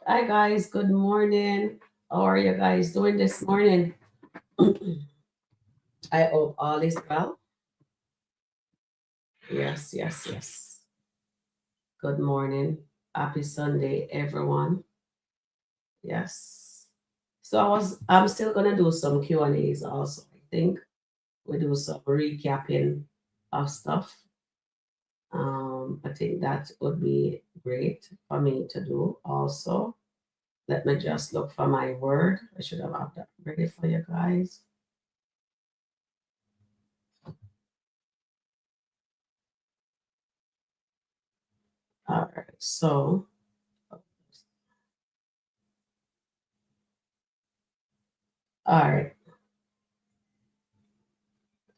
Hi guys, good morning. How are you guys doing this morning? I hope all is well. Yes, yes, yes. Good morning. Happy Sunday, everyone. Yes. So I'm still gonna do some Q&As also. I think we do some recapping of stuff. I think that would be great for me to do also. Let me just look for my word. I should have had that ready for you guys. All right. So all right.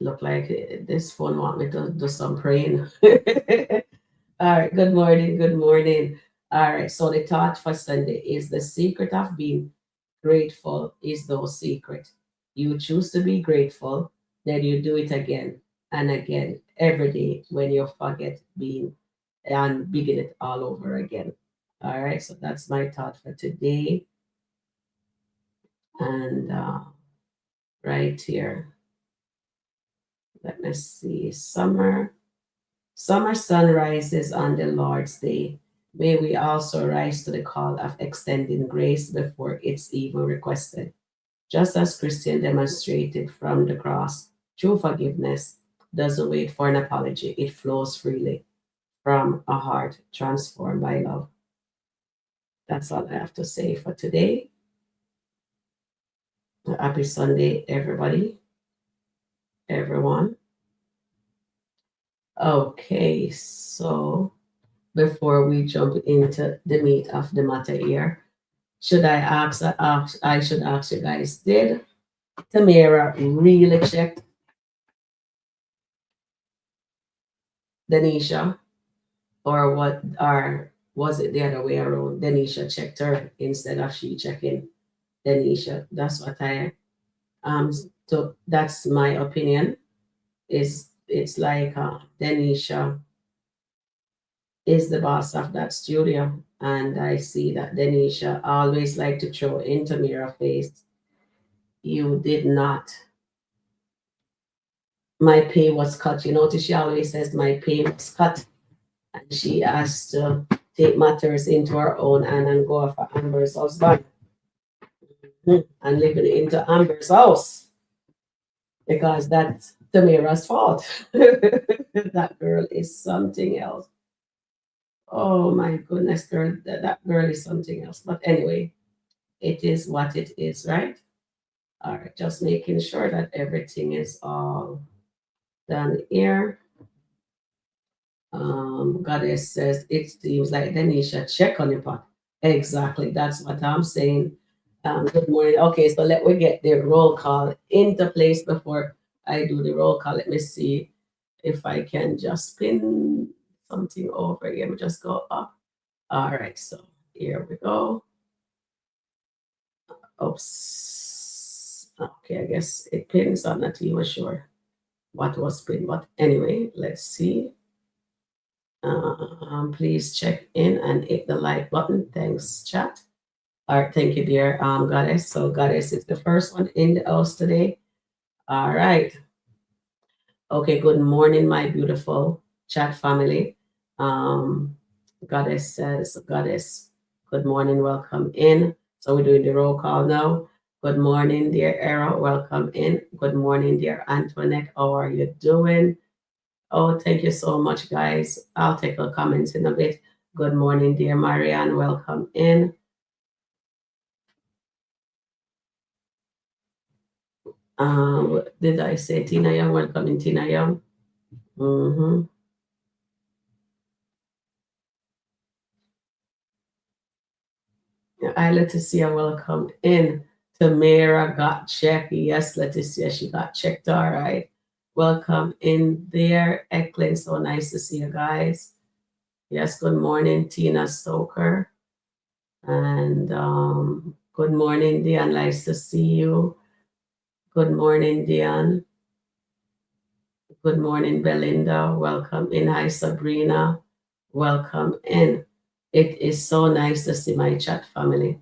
Look like this phone want me to do some praying. All right. Good morning. Good morning. All right. So the thought for Sunday is the secret of being grateful is no secret. You choose to be grateful, then you do it again and again every day when you forget being and begin it all over again. All right. So that's my thought for today. And right here, let me see. Summer sun rises on the Lord's day. May we also rise to the call of extending grace before it's even requested. Just as Christian demonstrated from the cross, true forgiveness doesn't wait for an apology, it flows freely from a heart transformed by love. That's all I have to say for today. Happy Sunday, everybody, everyone. Okay, so before we jump into the meat of the matter here, I should ask you guys, did Tamara really check Denisha, or what? Or was it the other way around? Denisha checked her instead of she checking Denisha. That's what I um. So that's my opinion. Is it's like Denisha is the boss of that studio, and I see that Denisha always like to throw into Mira face. You did not. My pay was cut. You notice she always says my pay was cut, and she has to take matters into her own hand and go after Amber's husband. And living into Amber's house because that's Tamira's fault. That girl is something else. Oh my goodness, girl, that girl is something else. But anyway, it is what it is, right? All right, just making sure that everything is all done here. Goddess says it seems like Denisha check on the pot. Exactly, that's what I'm saying. Good morning. Okay, so let me get the roll call into place before I do the roll call. Let me see if I can just pin something over here. Let me just go up. All right, so here we go. Oops. Okay, I guess it pins. I'm not even sure what was pinned, but anyway, let's see. Please check in and hit the like button. Thanks, chat. All right, thank you, dear Goddess. So, Goddess is the first one in the house today. All right. Okay, good morning, my beautiful chat family. Um, Goddess says, Goddess, good morning, welcome in. So, we're doing the roll call now. Good morning, dear Era, welcome in. Good morning, dear Antoinette. How are you doing? Oh, thank you so much, guys. I'll take your comments in a bit. Good morning, dear Marianne. Welcome in. Did I say Tina Young? Welcome in, Tina Young. Mm-hmm. I Leticia, welcome in. Tamara got checked. Yes, Leticia, she got checked. All right. Welcome in there. Eklund, so nice to see you guys. Yes, good morning, Tina Stoker. And good morning, Dion. Nice to see you. Good morning, Dion. Good morning, Belinda. Welcome in. Hi, Sabrina. Welcome in. It is so nice to see my chat family.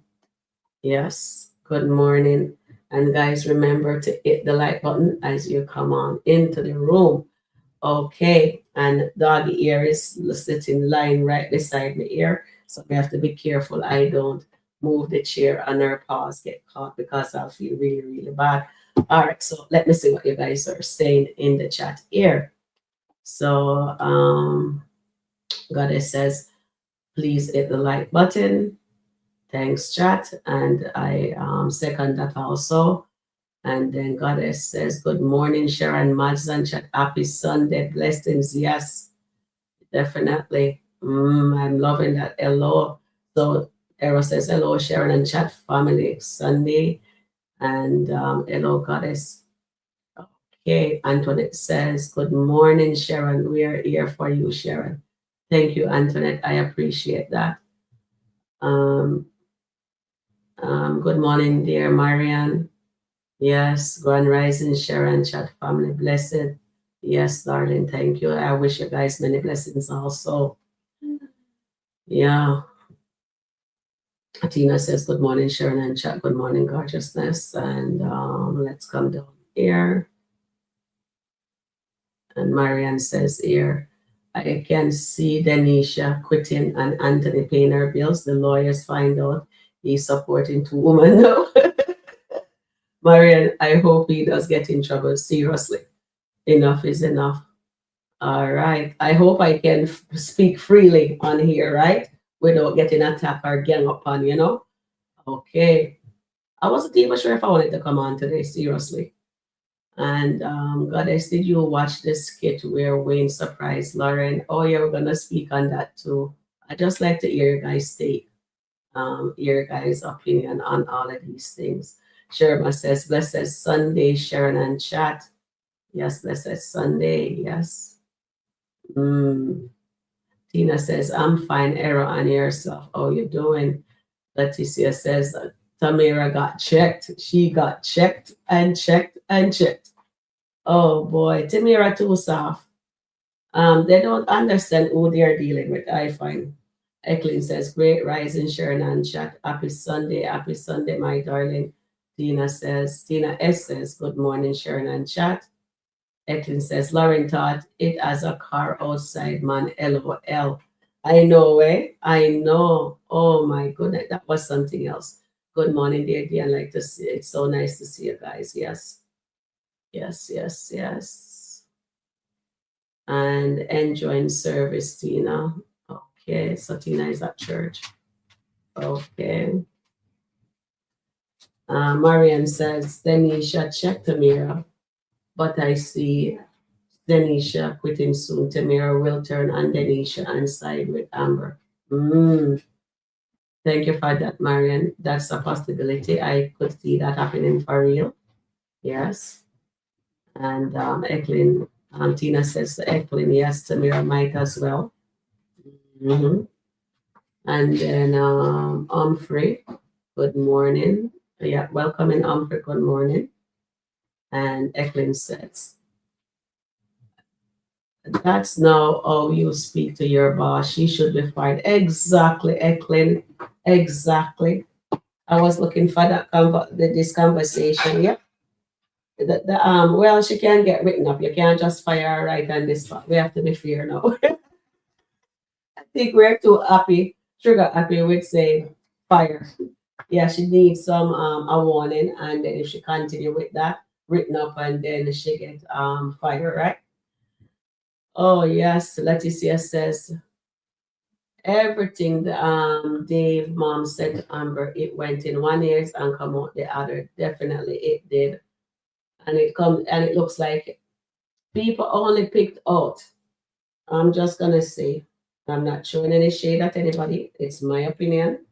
Yes, good morning. And guys, remember to hit the like button as you come on into the room. Okay, and doggy ear is sitting lying right beside me ear, so we have to be careful I don't move the chair and her paws get caught because I'll feel really, really bad. All right, so let me see what you guys are saying in the chat here. So, Goddess says, please hit the like button. Thanks, chat. And I second that also. And then Goddess says, good morning, Sharon, Mads and chat. Happy Sunday. Blessings. Yes, definitely. I'm loving that. Hello. So Eros says, hello, Sharon and chat family. Sunday. And hello, Goddess. Okay. Antoinette says, good morning, Sharon. We are here for you, Sharon. Thank you, Antoinette. I appreciate that. Um, good morning, dear Marianne. Yes, Grand Rising, Sharon, chat family, blessed. Yes, darling, thank you. I wish you guys many blessings also. Yeah. Tina says, good morning, Sharon and chat. Good morning, gorgeousness. And let's come down here. And Marianne says here, I can see Denisha quitting and Anthony paying her bills. The lawyers find out he's supporting two women now. Marianne, I hope he does get in trouble. Seriously. Enough is enough. All right. I hope I can speak freely on here, right? Without getting attacked or gang up on, you know? Okay. I wasn't even sure if I wanted to come on today, seriously. And Goddess, did you watch the skit where Wayne surprised Lauren? Oh, yeah, we're gonna speak on that too. I just like to hear you guys take your guys' opinion on all of these things. Sherma says, blessed Sunday, Sharon and chat. Yes, blessed Sunday, yes. Tina says, I'm fine, Error on yourself. How you doing? Leticia says, Tamara got checked. She got checked and checked and checked. Oh boy, Tamara too soft. They don't understand who they are dealing with, I find. Eklin says, great rising, Sharon and chat. Happy Sunday, my darling. Tina S says, good morning, Sharon and chat. Eklin says, Lauren thought it as a car outside, man. LOL. I know, eh? I know. Oh my goodness. That was something else. Good morning, dear dear. I like to see it's so nice to see you guys. Yes. Yes, yes, yes. And enjoying service, Tina. Okay. So Tina is at church. Okay. Marian says, Denisha, check the mirror. But I see Denisha quitting soon. Tamara will turn on Denisha and side with Amber. Mm, thank you for that, Marian. That's a possibility. I could see that happening for real. Yes. And Eklin, Tina says to Eklin, yes, Tamara might as well. Hmm. And then Humphrey, good morning. Yeah, welcome in Humphrey, good morning. And Eklin says, that's now how you speak to your boss. She should be fired. Exactly, Eklin. Exactly. I was looking for this conversation. Yep. Well, she can get written up. You can't just fire her right on this spot. We have to be fair now. I think we're too happy, sugar happy with saying fire. Yeah, she needs some a warning, and then if she continue with that, written up, and then she get fired, right? Oh yes, Leticia says everything the Dave mom said to Amber, it went in one ears and come out the other. Definitely it did. And it looks like people only picked out. I'm just gonna say, I'm not showing any shade at anybody. It's my opinion.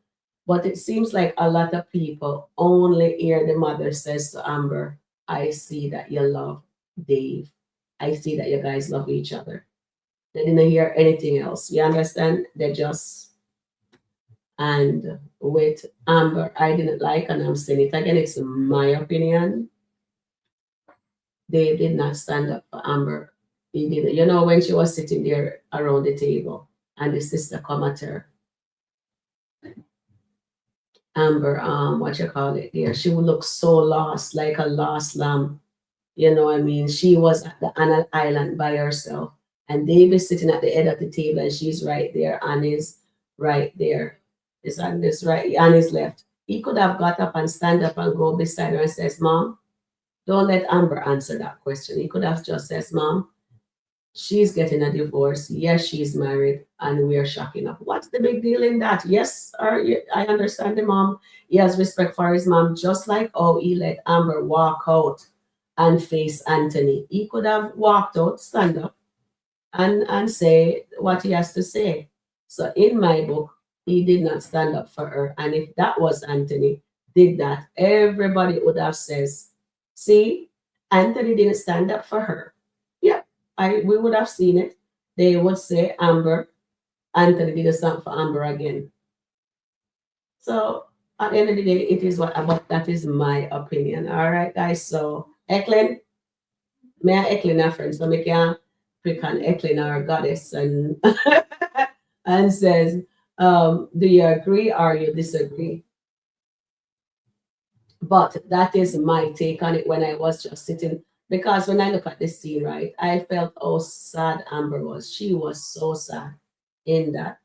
But it seems like a lot of people only hear the mother says to Amber, I see that you love Dave. I see that you guys love each other. They didn't hear anything else. You understand? They just and with Amber, I didn't like, and I'm saying it again, it's my opinion. They did not stand up for Amber. He did. You know, when she was sitting there around the table and the sister come at her Amber, what you call it there? She would look so lost, like a lost lamb. You know what I mean? She was at the on an island by herself. And David's sitting at the head of the table and she's right there. Annie's right there. It's on this right, Annie's left. He could have got up and stand up and go beside her and says, Mom, don't let Amber answer that question. He could have just says, Mom, she's getting a divorce. Yes, she's married, and we're shocking up. What's the big deal in that? Yes, I understand the mom. He has respect for his mom, just like how he let Amber walk out and face Anthony. He could have walked out, stand up, and say what he has to say. So in my book, he did not stand up for her. And if that was Anthony, did that, everybody would have says, see, Anthony didn't stand up for her. Yeah, we would have seen it. They would say Amber, Anthony didn't stand for Amber again. So at the end of the day, it is what about that is my opinion. All right, guys. So Eklund, may I Eklund a friend? So me can pick on Eklund our goddess and and says, do you agree or you disagree? But that is my take on it when I was just sitting. Because when I look at this scene, right, I felt how sad Amber was. She was so sad in that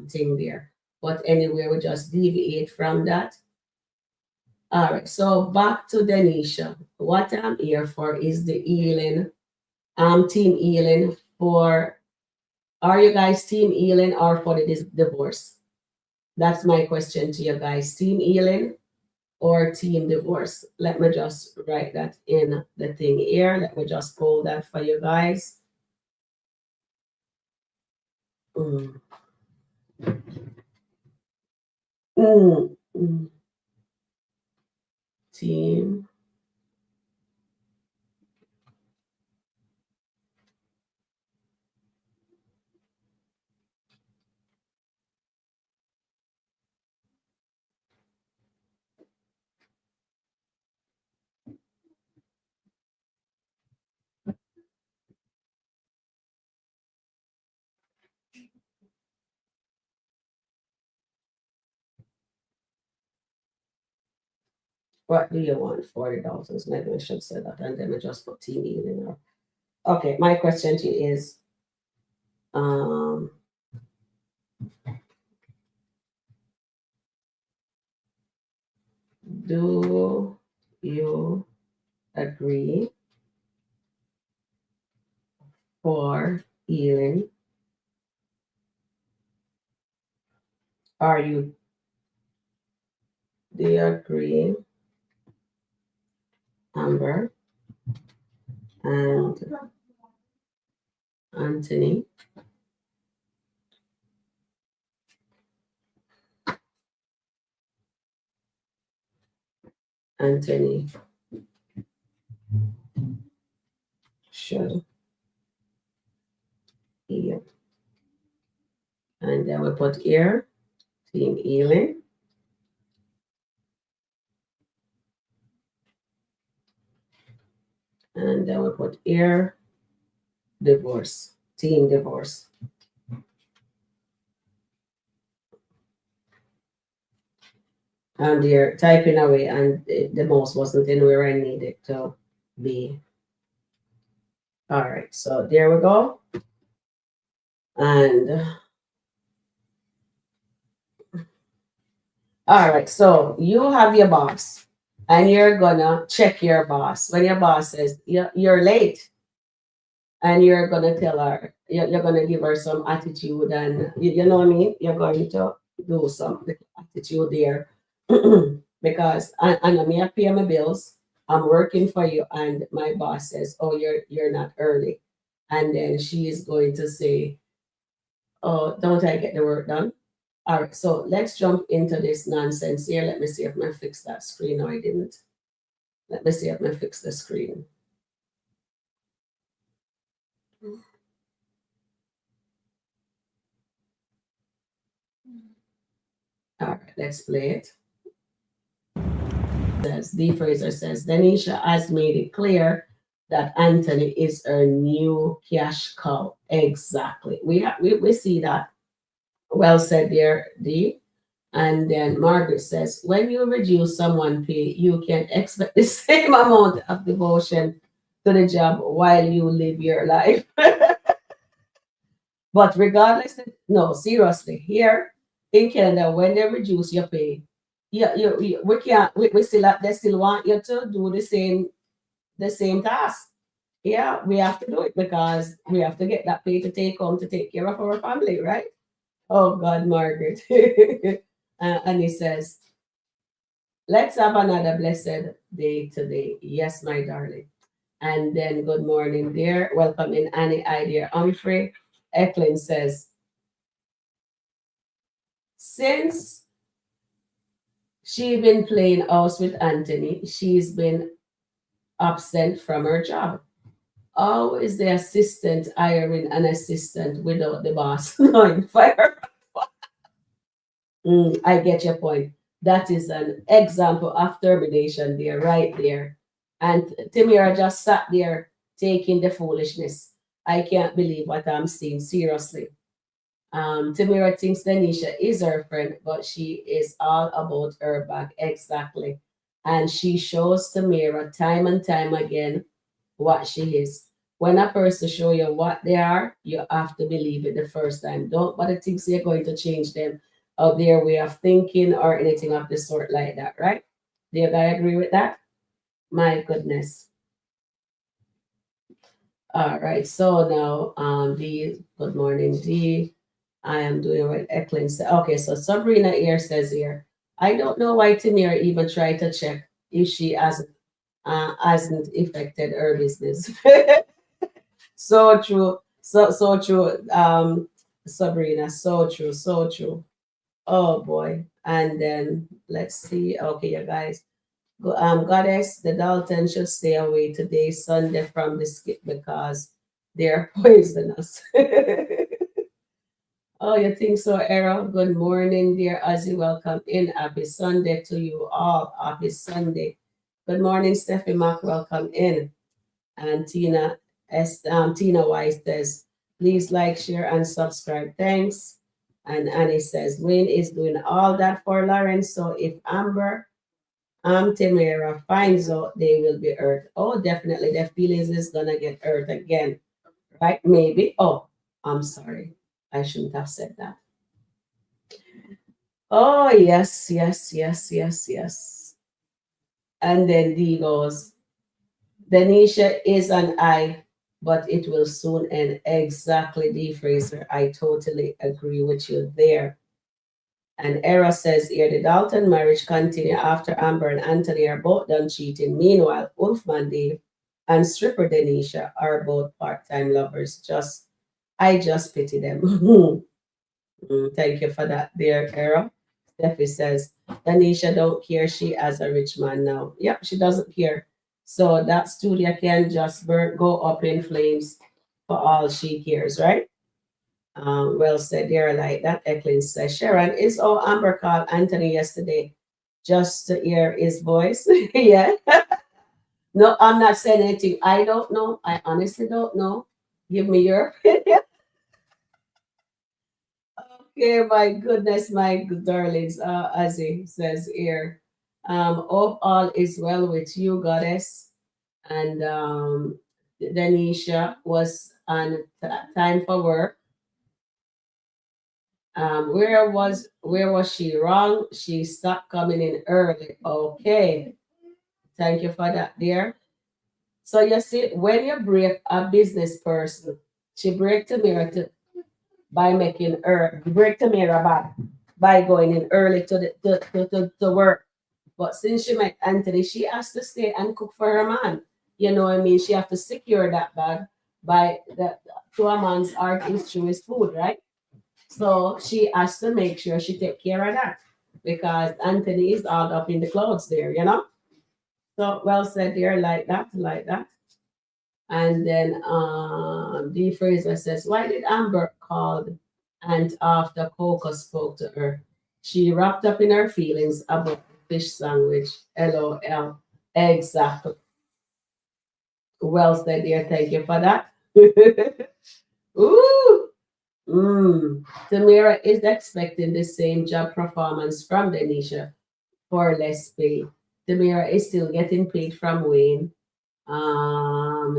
thing there. But anyway, we just deviate from that. All right, so back to Denisha. What I'm here for is the healing, team healing for, are you guys team healing or for the divorce? That's my question to you guys. Team healing or team divorce? Let me just write that in the thing here. Let me just pull that for you guys. Mm. Mm. Mm. Team. What do you want? 40,000. Maybe I should say that and then I just put team healing. Okay, my question to you is um do you agree for healing? Are you do you agree, Amber and Anthony? Anthony should heal. And then we put here team healing. And then we put here divorce, team divorce. And you're typing away, and the mouse wasn't in where I needed to be. All right, so there we go. And all right, so you have your boss, and you're gonna check your boss. When your boss says you're late, and you're gonna tell her, you're gonna give her some attitude, and you know what I mean. You're going to do some attitude there, because I know me, I pay my bills. I'm working for you, and my boss says, "Oh, you're not early," and then she is going to say, "Oh, don't I get the work done?" All right, so let's jump into this nonsense here. Let me see if I fix that screen. No, I didn't. Let me see if I fix the screen. All right, let's play it. Says D. Fraser says Denisha has made it clear that Anthony is her new cash cow. Exactly. We see that. Well said there, D. And then Margaret says, when you reduce someone pay, you can expect the same amount of devotion to the job while you live your life. But regardless, no, seriously, here in Canada, when they reduce your pay, we can't, we still, they still want you to do the same task. Yeah, we have to do it because we have to get that pay to take home to take care of our family, right? Oh God, Margaret. And he says, let's have another blessed day today. Yes, my darling. And then good morning, dear. Welcome in Annie, I dear Humphrey. Eklund says, since she been playing house with Anthony, she's been absent from her job. How is the assistant hiring an assistant without the boss knowing fire? I get your point. That is an example of termination there, right there. And Tamara just sat there taking the foolishness. I can't believe what I'm seeing, seriously. Tamara thinks Denisha is her friend, but she is all about her back. Exactly. And she shows Tamara time and time again what she is. When a person show you what they are, you have to believe it the first time. Don't bother think you're going to change them of their way of thinking or anything of the sort like that, right? Do you guys agree with that? My goodness. All right. So now, D, good morning, D. I am doing what Eklund said. Okay, so Sabrina here says here, I don't know why Tamira even tried to check if she hasn't affected her business. So true. So true. Sabrina, so true, so true. Oh boy. And then let's see. Okay, you guys. Goddess, the Dalton should stay away today, Sunday, from the skit because they're poisonous. Oh, you think so, Errol? Good morning, dear Ozzy. Welcome in. Happy Sunday to you all. Happy Sunday. Good morning, Steffi Mack. Welcome in. And Tina White says, please like, share, and subscribe. Thanks. And Annie says, Wayne is doing all that for Lawrence. So if Amber Tamara finds out, they will be hurt. Oh, definitely. Their feelings is gonna get hurt again. Right? Maybe. Oh, I'm sorry. I shouldn't have said that. Oh, yes, yes, yes, yes, yes. And then D goes, Denisha is an I, but it will soon end. Exactly, D Fraser. I totally agree with you there. And Era says here the Dalton marriage continue after Amber and Anthony are both done cheating. Meanwhile, Wolfman Dave and stripper Denisha are both part-time lovers. I just pity them. Thank you for that, dear Era. Steffi says, Tanisha don't care. She has a rich man now. Yep, she doesn't care. So that studio can just go up in flames for all she cares, right? Well said there, like that. Eklund says, Sharon, is all Amber called Anthony yesterday just to hear his voice? Yeah. No, I'm not saying anything. I don't know. I honestly don't know. Give me your opinion. Okay, my goodness, my darlings, as he says here, hope all is well with you, goddess. And Denisha was on time for work. Where was she wrong? She stopped coming in early. Okay, thank you for that, dear. So you see, when you break a business person, she break the mirror by making her break Tamara back by going in early to work. But since she met Anthony, she has to stay and cook for her man. You know what I mean? She have to secure that bag by the to a man's art is through his food, right? So she has to make sure she take care of that because Anthony is all up in the clouds there, you know? So well said there, like that, like that. And then D Fraser says, why did Amber call and after Coco spoke to her? She wrapped up in her feelings about the fish sandwich. LOL. Exactly. Well said, dear. Thank you for that. Ooh. Tamara is expecting the same job performance from Denisha for less pay. Tamara is still getting paid from Wayne.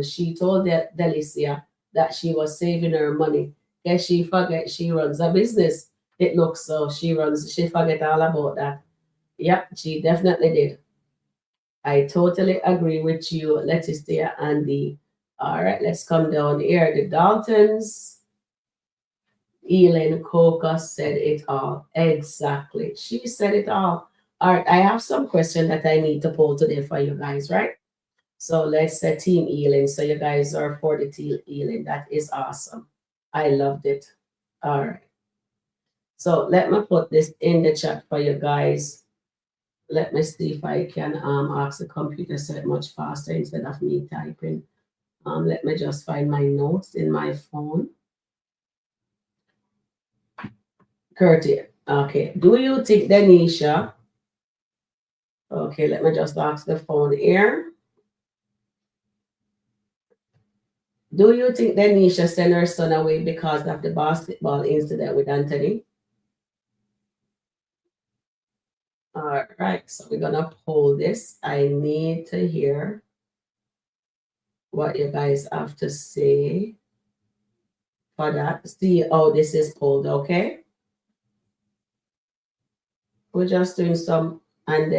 She told Delicia that she was saving her money. Guess she forget she runs a business. It looks so. She forget all about that. Yep, she definitely did. I totally agree with you, Leticia and the. All right, let's come down here. The Daltons. Elin Coca said it all. Exactly. She said it all. All right, I have some question that I need to pull today for you guys, right? So let's say Team Elin. So you guys are for the Team Elin. That is awesome. I loved it. All right. So let me put this in the chat for you guys. Let me see if I can ask the computer so it much faster instead of me typing. Let me just find my notes in my phone. Curtis. Okay. Do you think Denisha? Okay, let me just ask the phone here. Do you think Denisha sent her son away because of the basketball incident with Anthony? All right, so we're gonna poll this. I need to hear what you guys have to say for that. See how this is pulled, okay? We're just doing some, and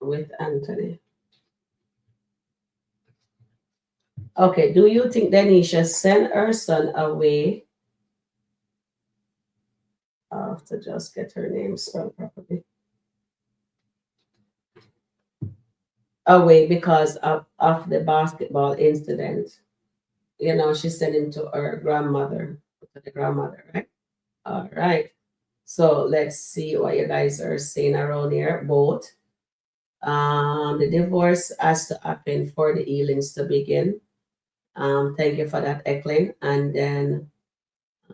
with Anthony. Okay, do you think Denisha sent her son away? I have to just get her name spelled properly. Away because of the basketball incident. She sent him to her grandmother, to the grandmother, right? All right. So let's see what you guys are saying around here. Both. The divorce has to happen for the healings to begin. Thank you for that, Eklund. And then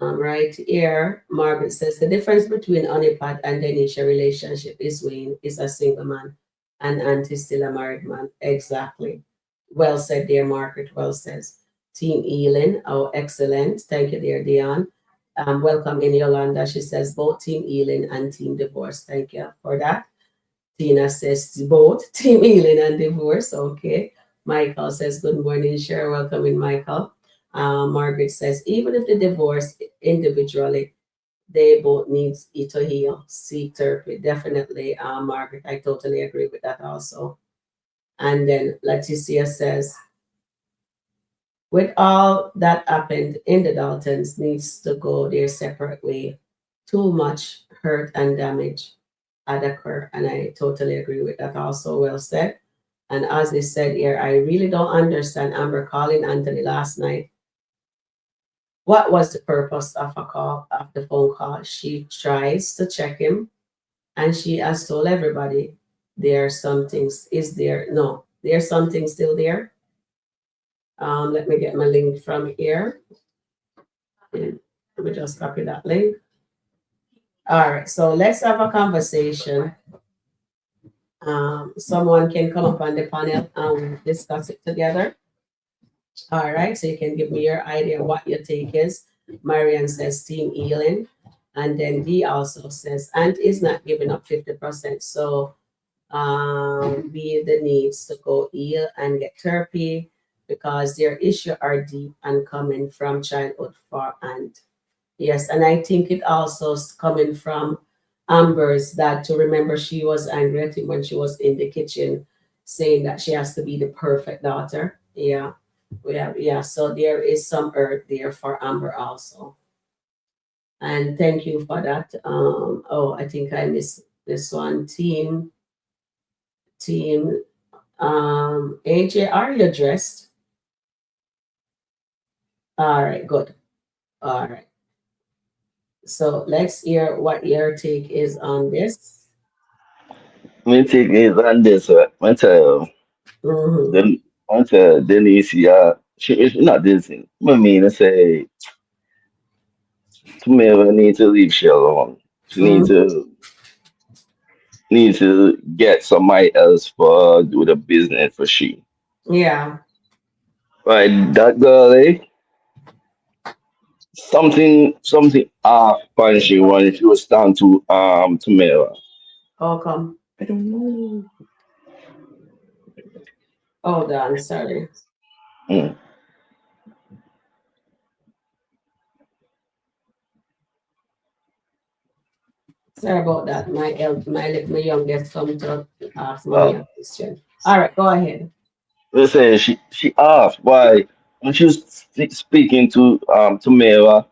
right here, Margaret says the difference between Honeypot and Denisha relationship is Wayne is a single man and Auntie still a married man. Exactly. Well said, dear Margaret. Well says. Team Elin, oh, excellent. Thank you, dear Dion. Welcome in Yolanda. She says both Team Elin and Team Divorce. Thank you for that. Tina says both Team Healing and Divorce. Okay. Michael says, good morning, Sharon. Welcome in, Michael. Margaret says, even if they divorce individually, they both need to heal. Seek therapy. Definitely, Margaret. I totally agree with that also. And then Leticia says, with all that happened in the Daltons needs to go their separate way. Too much hurt and damage had occurred. And I totally agree with that also. Well said. And as they said here, I really don't understand Amber calling Anthony last night. What was the purpose of a call, of the phone call? She tries to check him and she has told everybody there are some things. Is there? No, there's something still there. Let me get my link from here. And let me just copy that link. All right, so let's have a conversation. Someone can come up on the panel and discuss it together. All right, so you can give me your idea what your take is. Marian says Team Elin. And then Dee also says, Ant is not giving up 50%. So be the needs to go heal and get therapy because their issues are deep and coming from childhood for Ant. Yes, and I think it also is coming from Amber's dad to remember she was angry at him when she was in the kitchen saying that she has to be the perfect daughter. Yeah. Yeah. So there is some hurt there for Amber also. And thank you for that. I think I missed this one. Team AJ, are you dressed? All right, good. All right. So let's hear what your take is on this. Me take it on this. Mm-hmm. Then Denise, yeah, she not this. I mean, I say Tamara need to leave she alone. She Mm-hmm. need to get somebody else for do the business for she. Yeah. Right, that girl, something off when she was down to Tamara. How come? I don't know. Hold on. Sorry. Mm. Sorry about that. My youngest come to ask Uh, mommy a question. All right, go ahead. listen, she asked why when she was speaking to Tamara,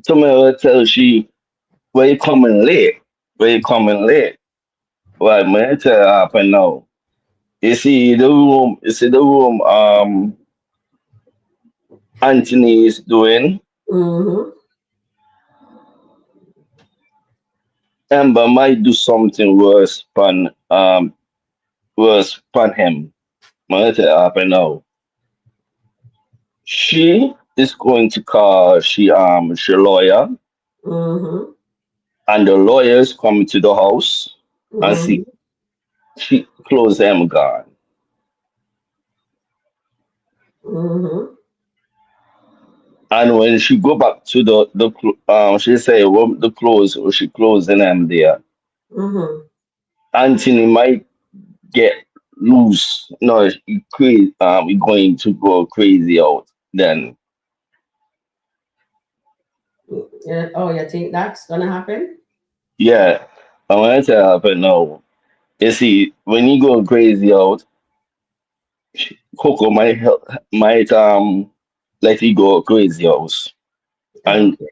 Tamara tells she where you coming late, where you coming late. Right, man, I tell her happen now. You see the room Anthony is doing. Mm-hmm. Amber might do something worse than him. Man, I tell her happen now. She is going to call she lawyer, Mm-hmm. and the lawyers coming to the house and see Mm-hmm. she close them gone. Mm-hmm. And when she go back to she say well, the close or she closing them there. Mm-hmm. Anthony might get loose. No, he going to go crazy out. Then Yeah. Oh, you think that's gonna happen? yeah, I want to happen now. You see, when you go crazy out, Coco might let you go crazy out, and Okay.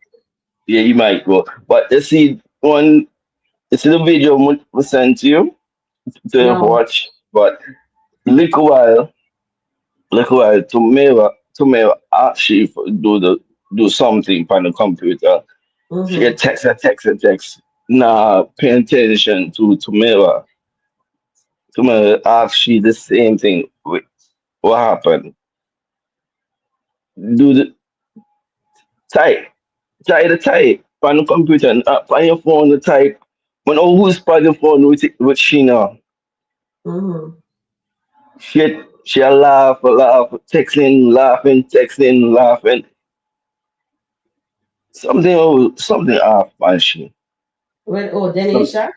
yeah, you might go. But you see the video we sent you to No. watch. But look a while, look a while. Tomorrow actually do something on the computer. She Mm-hmm. get text. Nah, pay attention to tomorrow. Tomorrow ask she the same thing. Wait, what happened? Do the type, try the type on the computer, and on your phone the type. When who's on the phone with she now? Mm-hmm. She a laugh, texting, laughing. Something off on she. Well, oh, Some, Denisha.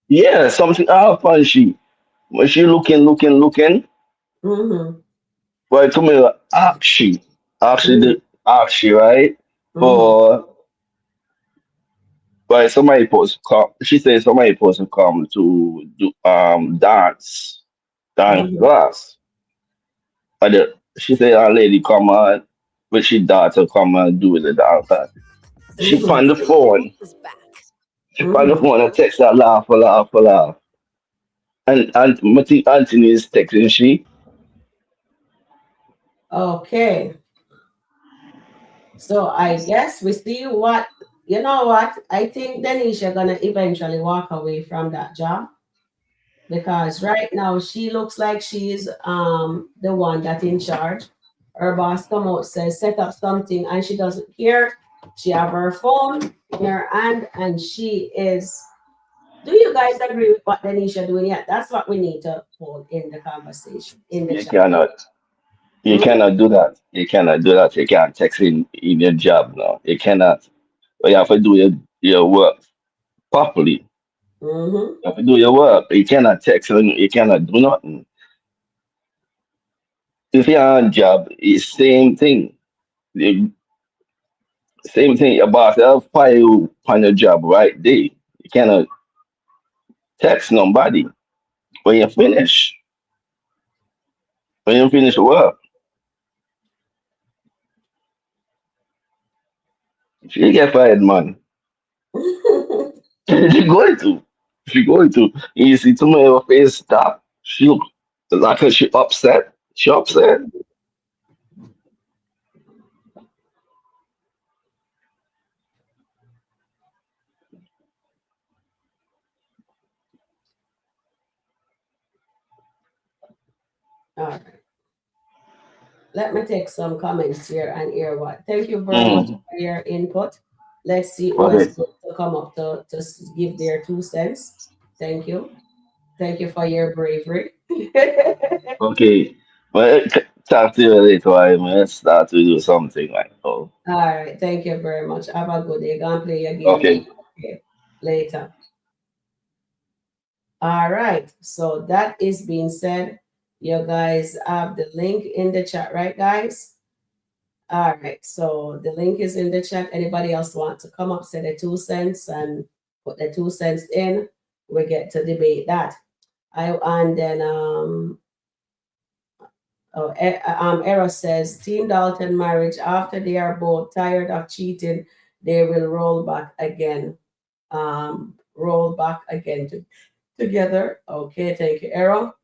yeah, something off on she. When she looking. Mm-hmm. Well, to me, Mm-hmm. ask she, right? Mm-hmm. For but somebody supposed to come. She said somebody supposed to come to do dance Mm-hmm. class. She said a lady come on, but she daughter come and do the dance class. She Mm-hmm. found the phone. She found the Mm-hmm. phone and text her laugh. And Anthony is texting she. Okay. So I guess we see what you know what? I think Denisha gonna eventually walk away from that job because right now she looks like she's the one that in charge. Her boss come out says set up something and she doesn't care. She have her phone in her hand and she is. Do you guys agree with what Denisha doing? Yeah, that's what we need to hold in the conversation in the You chat. cannot. You Mm-hmm. cannot do that. You cannot do that. You can't text in your job now. You cannot. But you have to do your work properly. Mm-hmm. You have to do your work. You cannot text and you cannot do nothing. If you're on job, it's same thing. The same thing. Your boss will fire you on your job right there. You cannot text nobody when you finish. When you finish work, you get fired, man. You're going to. She's going to. You see tomorrow her face stop. She look like her, she upset. She upset. All right. Let me take some comments here and hear what. Thank you very much Mm. for your input. Let's see who else Okay. wants to come up to give their 2 cents. Thank you. Thank you for your bravery. Okay. Well, talk to you later. Let's start to do something like oh. All right. Thank you very much. Have a good day. Go and play your game now. Okay. Okay. Later. All right. So that is being said. You guys have the link in the chat, right, guys? All right. So the link is in the chat. Anybody else want to come up, say the 2 cents and put the 2 cents in? We get to debate that. And then Eros says Team Dalton marriage after they are both tired of cheating, they will roll back again together. Okay, thank you, Errol.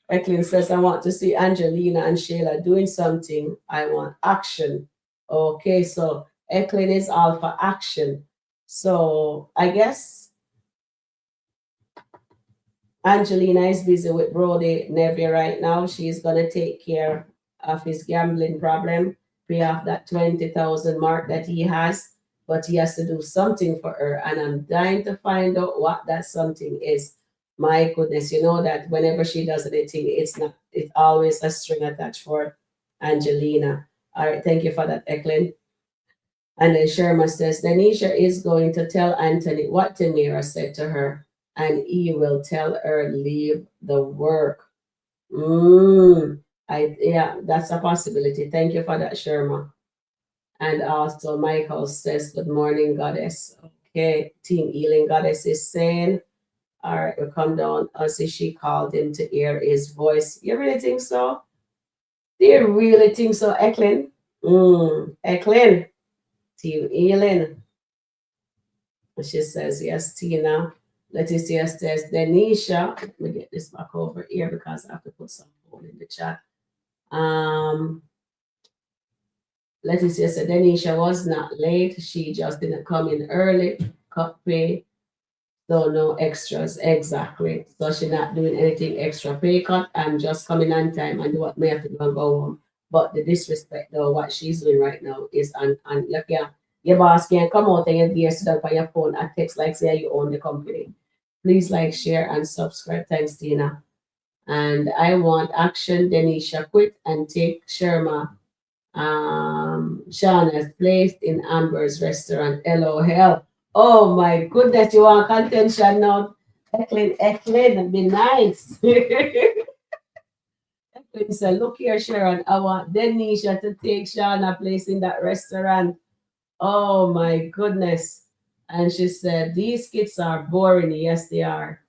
Eklund says, I want to see Angelina and Shayla doing something. I want action. Okay, so Eklund is all for action. So I guess Angelina is busy with Brody Neville right now. She's gonna take care of his gambling problem, pay off that 20,000 mark that he has, but he has to do something for her. And I'm dying to find out what that something is. My goodness, you know that whenever she does anything, it's always a string attached for Angelina. All right, thank you for that, Eklund. And then Sherma says, Denisha is going to tell Anthony what Tamara said to her, and he will tell her leave the work. Yeah, that's a possibility. Thank you for that, Sherma. And also Michael says, good morning, goddess. Okay, Team Healing Goddess is saying, all right, we'll come down. As if she called him to hear his voice. You really think so? Do you really think so, Eklund? Eklund, Team Healing. She says, yes, Tina. Leticia says, Denisha. Let me get this back over here because I have to put some phone in the chat. Um, Leticia said, Denisha was not late. She just didn't come in early. Cut pay. So no extras. Exactly. So she not doing anything extra. Pay cut and just coming on time and do what may have to do and go home. But the disrespect though, what she's doing right now is and look, yeah, your boss can't come out and you sit down on your phone and text like say you own the company. Please like, share, and subscribe. Thanks, Tina. And I want action. Denisha quit and take Sherma. Sean has placed in Amber's restaurant. LOL. Oh my goodness, you want contention now? Eklund, be nice. Eklund said, look here, Sharon, I want Denisha to take Sean a place in that restaurant. Oh my goodness. And she said, these skits are boring. Yes, they are.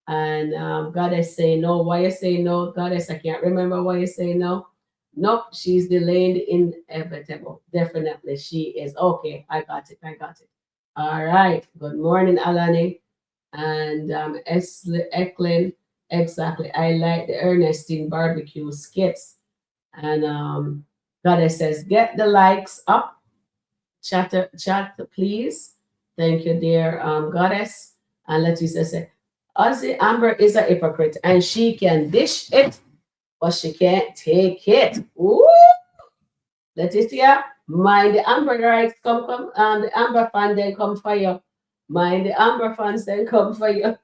And Goddess say no. Why you say no? Goddess, I can't remember why you say no. Nope, she's delayed inevitable. Definitely, she is. Okay, I got it. I got it. All right. Good morning, Alani. And Eklund. Exactly. I like the Ernestine barbecue skits. And Goddess says, get the likes up. Chat, please. Thank you, dear Goddess. And Leticia say, Ozzy Amber is a hypocrite and she can dish it, but she can't take it. Ooh, Leticia, mind the Amber rights, come, the Amber fan then come for you. Mind the Amber fans then come for you.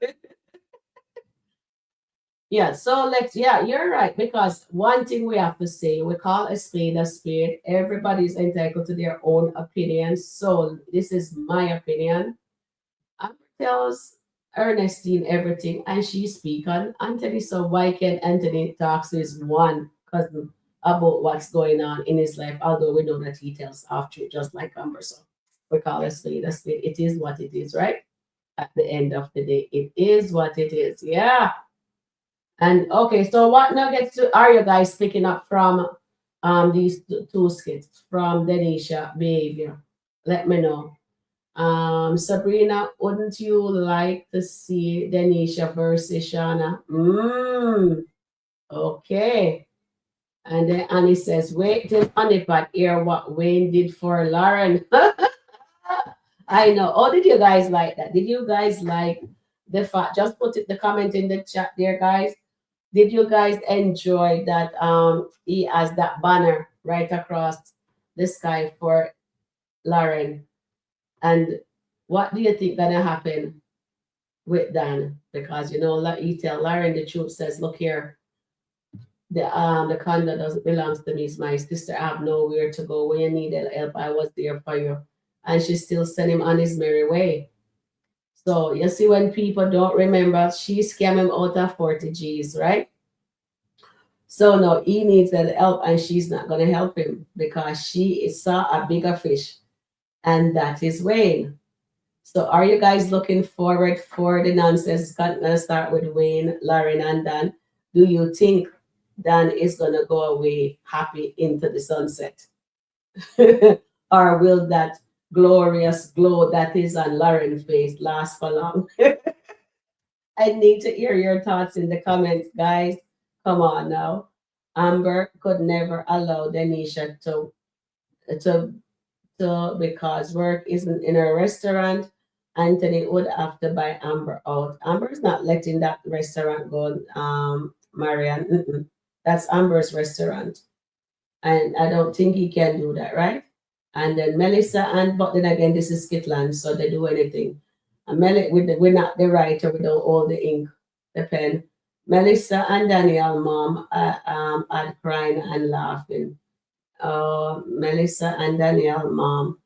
Yeah, so yeah, you're right. Because one thing we have to say, we call a spade a spade. Everybody's entitled to their own opinion. So this is my opinion. Amber tells Ernestine everything and she speak on Anthony. So why can't Anthony talk to his one cousin about what's going on in his life? Although we know that he tells after it, just like Amber. So we call a spade a spade. It is what it is, right? At the end of the day, it is what it is. Yeah. And okay, so what nuggets are you guys picking up from these two skits from Denisha behavior? Let me know. Sabrina, wouldn't you like to see Denisha versus Shana? Okay. And then Annie says, wait till Honeypot hear what Wayne did for Lauren. I know. Oh, did you guys like that? Did you guys like the fact? Just put it the comment in the chat there, guys. Did you guys enjoy that? He has that banner right across the sky for Lauren. And what do you think gonna happen with Dan? Because you know, he tell Lauren the truth. Says, look here, the condo doesn't belong to me. It's my sister. I have nowhere to go. When you needed help, I was there for you. And she still sent him on his merry way. So you see, when people don't remember, she scammed him out of 40 G's, right? So no, he needs that help, and she's not gonna help him because saw a bigger fish, and that is Wayne. So are you guys looking forward for the nonsense? Gonna start with Wayne, Lauren, and Dan. Do you think Dan is gonna go away happy into the sunset? Or will that glorious glow that is on Lauren's face last for long? I need to hear your thoughts in the comments, guys. Come on now. Amber could never allow Denisha to because work isn't in a restaurant. Anthony would have to buy Amber out. Amber's not letting that restaurant go, Marianne. Mm-mm. That's Amber's restaurant. And I don't think he can do that, right? And then Melissa, and but then again, this is Skitland, so they do anything. And we're not the writer, we don't hold the ink, the pen. Melissa and Danielle, mom, are crying and laughing. Melissa and Danielle, mom,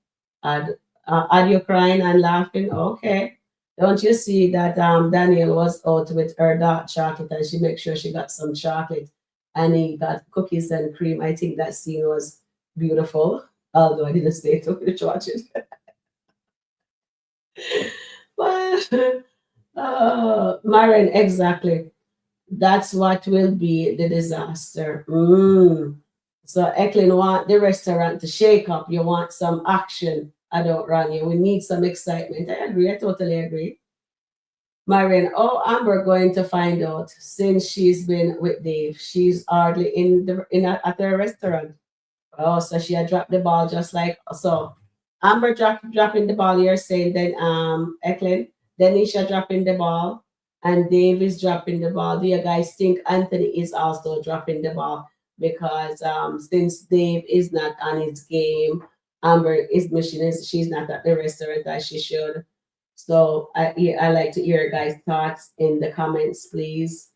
are you crying and laughing? Okay. Don't you see that Danielle was out with her dark chocolate and she make sure she got some chocolate and he got cookies and cream. I think that scene was beautiful, although I didn't stay to watch it. But Myron, exactly. That's what will be the disaster. So Eklund want the restaurant to shake up. You want some action. I don't run you. We need some excitement. I agree. I totally agree. Marion, oh, Amber going to find out since she's been with Dave. She's hardly at the restaurant. Oh, so she had dropped the ball just like so. Amber dropping the ball. You're saying then Eklund, Denisha dropping the ball, and Dave is dropping the ball. Do you guys think Anthony is also dropping the ball? Because since Dave is not on his game, Amber is mission is she's not at the restaurant as she should. So I like to hear your guys' thoughts in the comments, please.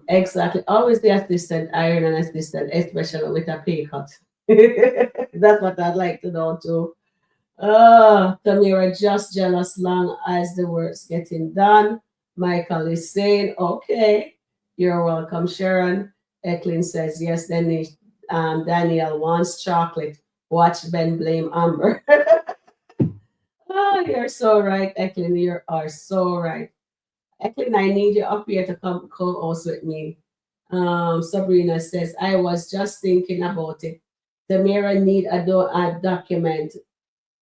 Exactly. Always the assistant, iron an assistant, especially with a pay cut. That's what I'd like to know too. Tamara, just jealous long as the work's getting done. Michael is saying, okay, you're welcome, Sharon. Eklund says, yes, then Daniel wants chocolate. Watch Ben blame Amber. Oh, you're so right, Eklund. You are so right. Eklund, I need you up here to come co-host with me. Sabrina says, I was just thinking about it. Tamara need a document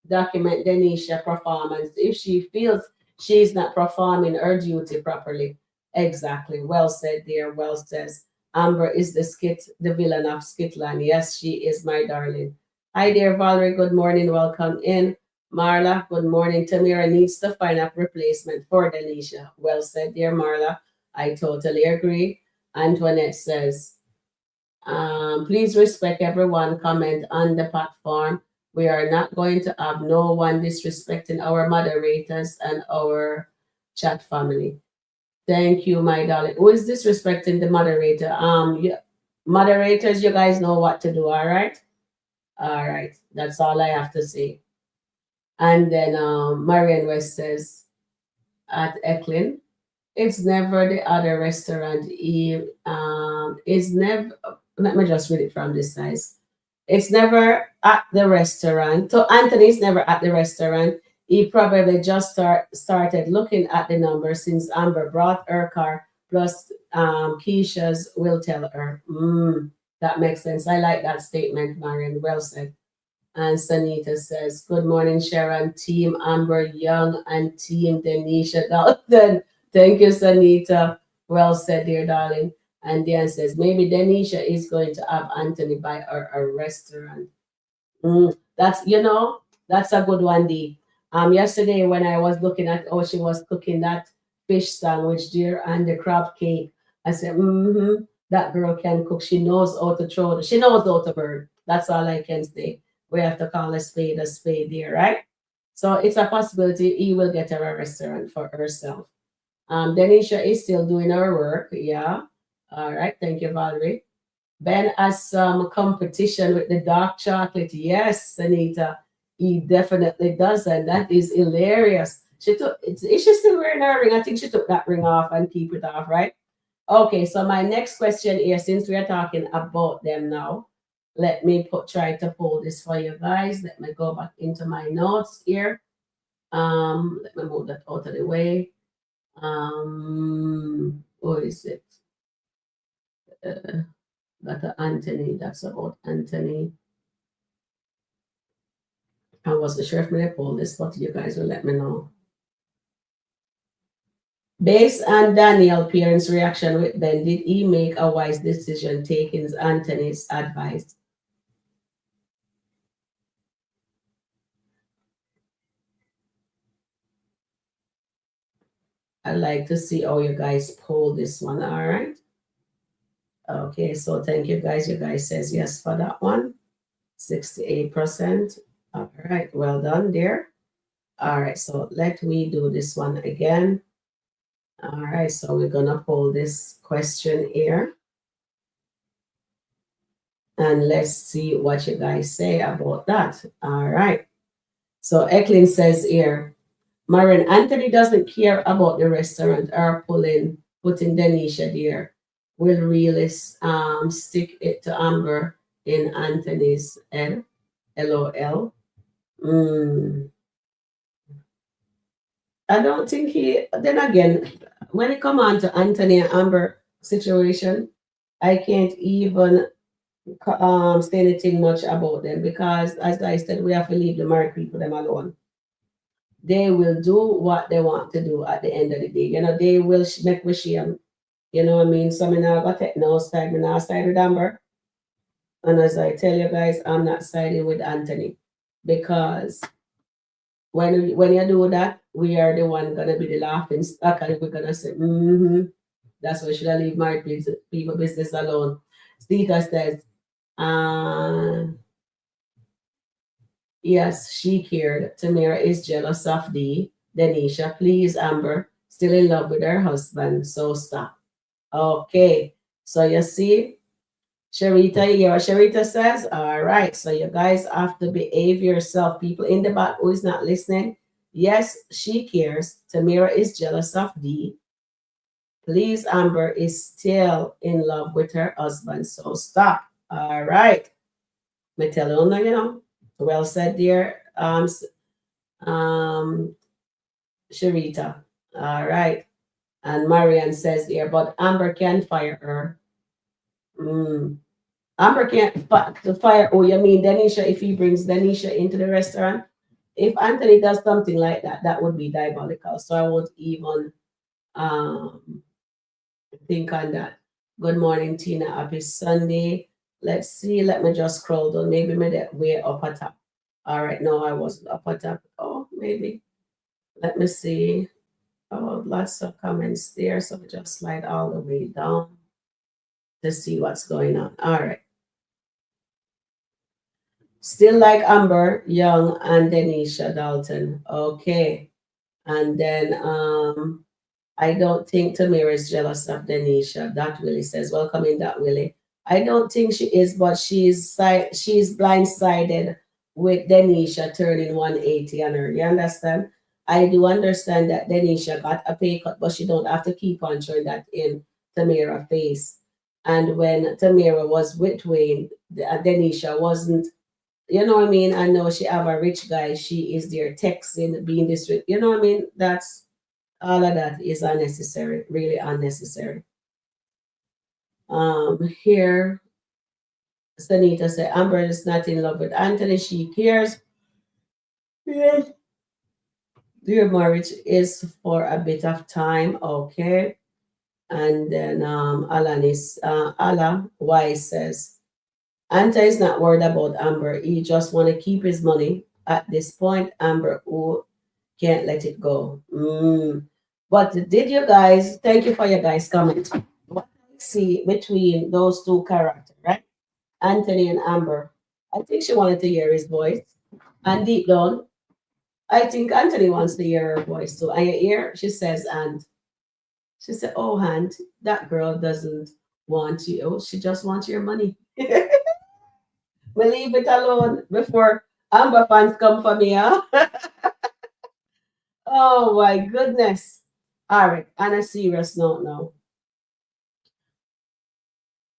Denisha performance if she feels she's not performing her duty properly. Exactly. Well said, dear. Well says. Amber is the villain of Skitland. Yes, she is, my darling. Hi, dear Valerie. Good morning. Welcome in. Marla, good morning. Tamira needs to find a replacement for Denisha. Well said, dear Marla. I totally agree. Antoinette says, please respect everyone. Comment on the platform. We are not going to have no one disrespecting our moderators and our chat family. Thank you, my darling. Who is disrespecting the moderator? Moderators, you guys know what to do, all right? All right. That's all I have to say. And then Marian West says at Eklund, it's never the other restaurant. He is never. Let me just read it from this size. It's never at the restaurant. So Anthony's never at the restaurant. He probably just started looking at the number since Amber brought her car. Plus, Keisha's will tell her. That makes sense. I like that statement, Marion. Well said. And Sanita says, good morning, Sharon, Team Amber Young, and Team Denisha Dalton. Thank you, Sanita. Well said, dear darling. And Dan says, maybe Denisha is going to have Anthony buy her a restaurant. That's a good one, Dee. Yesterday when I was looking at how she was cooking that fish sandwich there and the crab cake. I said, that girl can cook. She knows how to throw. She knows how to burn. That's all I can say. We have to call a spade there, right? So it's a possibility he will get her a restaurant for herself. Denisha is still doing her work. Yeah. All right. Thank you, Valerie. Ben has some competition with the dark chocolate. Yes, Anita, he definitely does, and that is hilarious. She took. Is she still wearing her ring? I think she took that ring off and keep it off, right? Okay. So my next question here, since we are talking about them now, let me try to pull this for you guys. Let me go back into my notes here. Let me move that out of the way. What is it? Uh, that Anthony. That's about Anthony. I wasn't sure if I pull this, but you guys will let me know. Based on Daniel parents' reaction with Ben, did he make a wise decision taking Anthony's advice? I'd like to see how you guys pull this one. All right. Okay, so thank you guys. You guys says yes for that one. 68%. All right, well done there. All right, so let me do this one again. All right, so we're gonna pull this question here. And let's see what you guys say about that. All right. So Eklin says here, Marin, Anthony doesn't care about the restaurant or putting Denisha there. Will really stick it to Amber in Anthony's head. LOL. Mm, I don't think he. Then again, when it come on to Anthony and Amber situation, I can't even say anything much about them because, as I said, we have to leave the married people them alone. They will do what they want to do at the end of the day. You know, they will make with shame. You know what I mean? So I'm not gonna take no side. I'm not side with Amber. And as I tell you guys, I'm not siding with Anthony because when you do that, we are the one gonna be the laughing stock, and we're gonna say, that's why should I leave married people business alone. Stita says, uh, yes, she cared. Tamara is jealous of D. Denisha, please, Amber, still in love with her husband, so stop. Okay, so you see, Sharita, you hear what Sharita says? All right, so you guys have to behave yourself. People in the back who is not listening, yes, she cares. Tamara is jealous of D. Please, Amber is still in love with her husband, so stop. All right. Me tell you, you know. Well said, dear um, Sharita. All right. And Marianne says here, but Amber can fire her. Mm. Amber can't to fire. Oh, you mean Denisha if he brings Denisha into the restaurant? If Anthony does something like that, that would be diabolical. So I won't even um, think on that. Good morning, Tina. Happy Sunday. Let's see. Let me just scroll down. Maybe me that way up at top. All right. No, I wasn't up at top. Oh, maybe. Let me see. Oh, lots of comments there. So just slide all the way down to see what's going on. All right. Still like Amber, Young, and Denisha Dalton. Okay. And then I don't think Tamira is jealous of Denisha. That Willie says, welcome in that Willie. I don't think she is, but she's blindsided with Denisha turning 180 on her. You understand? I do understand that Denisha got a pay cut, but she don't have to keep on showing that in Tamira's face. And when Tamira was with Wayne, Denisha wasn't, you know what I mean? I know she have a rich guy. She is there texting, being this, you know what I mean? That's all of that is unnecessary, really unnecessary. Here, Sanita said, Amber is not in love with Anthony. She cares. Yes. Their marriage is for a bit of time. Okay. And then Allah Wise says, Anta is not worried about Amber. He just want to keep his money. At this point, Amber, who can't let it go. But did you guys, thank you for your guys' comment. What I see between those two characters, right? Anthony and Amber. I think she wanted to hear his voice. And deep down, I think Anthony wants to hear her voice too. And you hear, she says, and she said, oh, Aunt, that girl doesn't want you. She just wants your money. We leave it alone before Amber fans come for me, huh? Oh my goodness. All right, on a serious note now.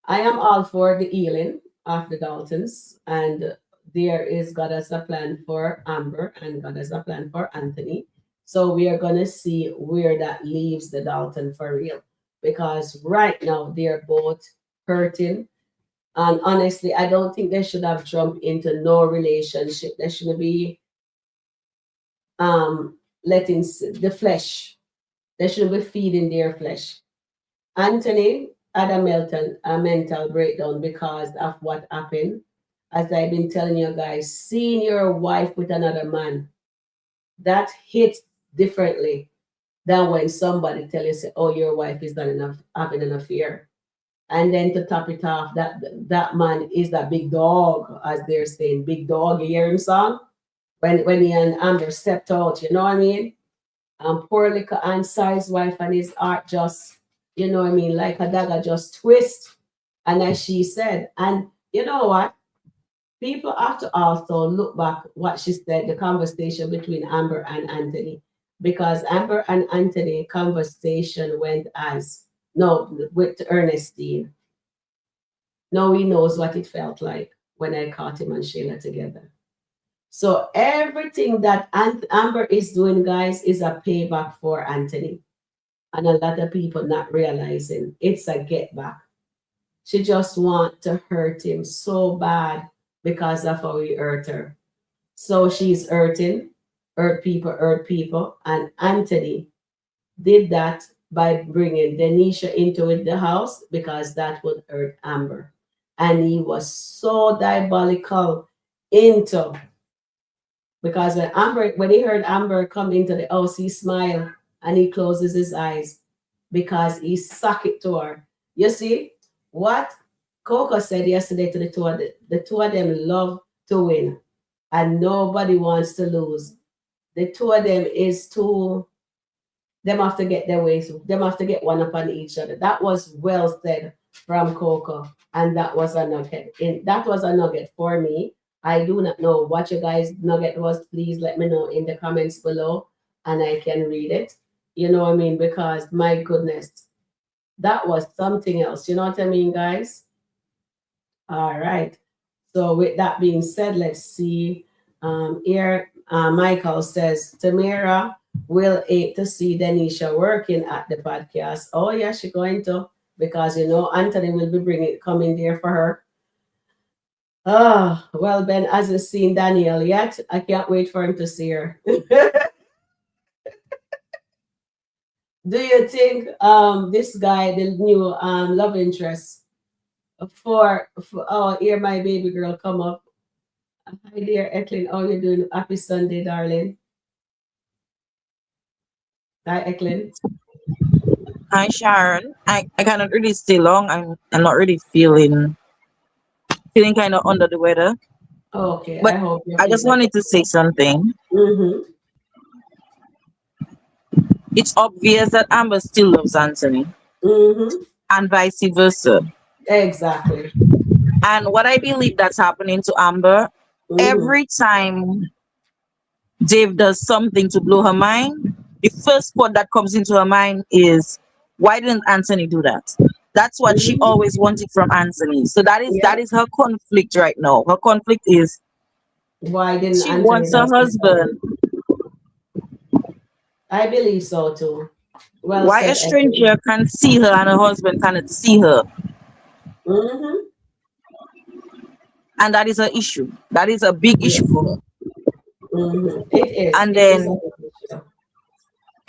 I am all for the healing of the Daltons, and there is God has a plan for Amber, and God has a plan for Anthony. So we are gonna see where that leaves the Dalton for real, because right now they're both hurting, and honestly, I don't think they should have jumped into no relationship. They shouldn't be letting the flesh. They shouldn't be feeding their flesh. Anthony had a mental breakdown because of what happened. As I've been telling you guys, seeing your wife with another man, that hits differently than when somebody tell you, say, oh, your wife is not enough, having an affair. And then to top it off, that man is a big dog, as they're saying, big dog. You hear him song? When he and Amber stepped out, you know what I mean? Poor little Aunt Si's wife and his heart just, you know what I mean, like a dagger just twist. And as she said, and you know what? People have to also look back what she said, the conversation between Amber and Anthony. Because Amber and Anthony conversation went as no with Ernestine. Now he knows what it felt like when I caught him and Sheila together. So everything that Amber is doing, guys, is a payback for Anthony. And a lot of people not realizing it's a get back. She just want to hurt him so bad because of how he hurt her. So she's hurt people. And Anthony did that by bringing Denisha into the house because that would hurt Amber. And he was so diabolical into because when he heard Amber come into the house, he smiled and he closes his eyes because he suck it to her. You see what Coco said yesterday to the two of them love to win and nobody wants to lose. The two of them is too them have to get their ways, them have to get one upon each other. That was well said from Coco, and that was a nugget. That was a nugget for me. I do not know what you guys nugget was. Please let me know in the comments below, and I can read it. You know what I mean? Because my goodness, that was something else. You know what I mean, guys? All right. So with that being said, let's see. Here, Michael says, Tamara will hate to see Denisha working at the podcast. Oh yeah, she's going to because you know Anthony will be bringing coming there for her. Ah, well, Ben hasn't seen Danielle yet. I can't wait for him to see her. Do you think this guy, the new love interest for oh here my baby girl come up. Hi dear Eklin, how you doing? Happy Sunday, darling. Hi Eklin. Hi Sharon. I cannot really stay long. I'm not really feeling kind of under the weather. Okay, But I hope you I feel just better. wanted to say something. Mm-hmm. It's obvious that Amber still loves Anthony Mm-hmm. and vice versa. Exactly. And what I believe that's happening to Amber, Mm-hmm. every time Dave does something to blow her mind, the first thought that comes into her mind is, why didn't Anthony do that? That's what she Mm-hmm. always wanted from Anthony. So that Yeah. is her conflict right now. Her conflict is Why didn't she Anthony wants her does this for me? husband. I believe so too. Well Why a said, Eklin. stranger can see her and her husband cannot see her? Mm-hmm. And that is her issue. That is a big Yeah. issue for her. Mm-hmm. It is. And It is a then big issue.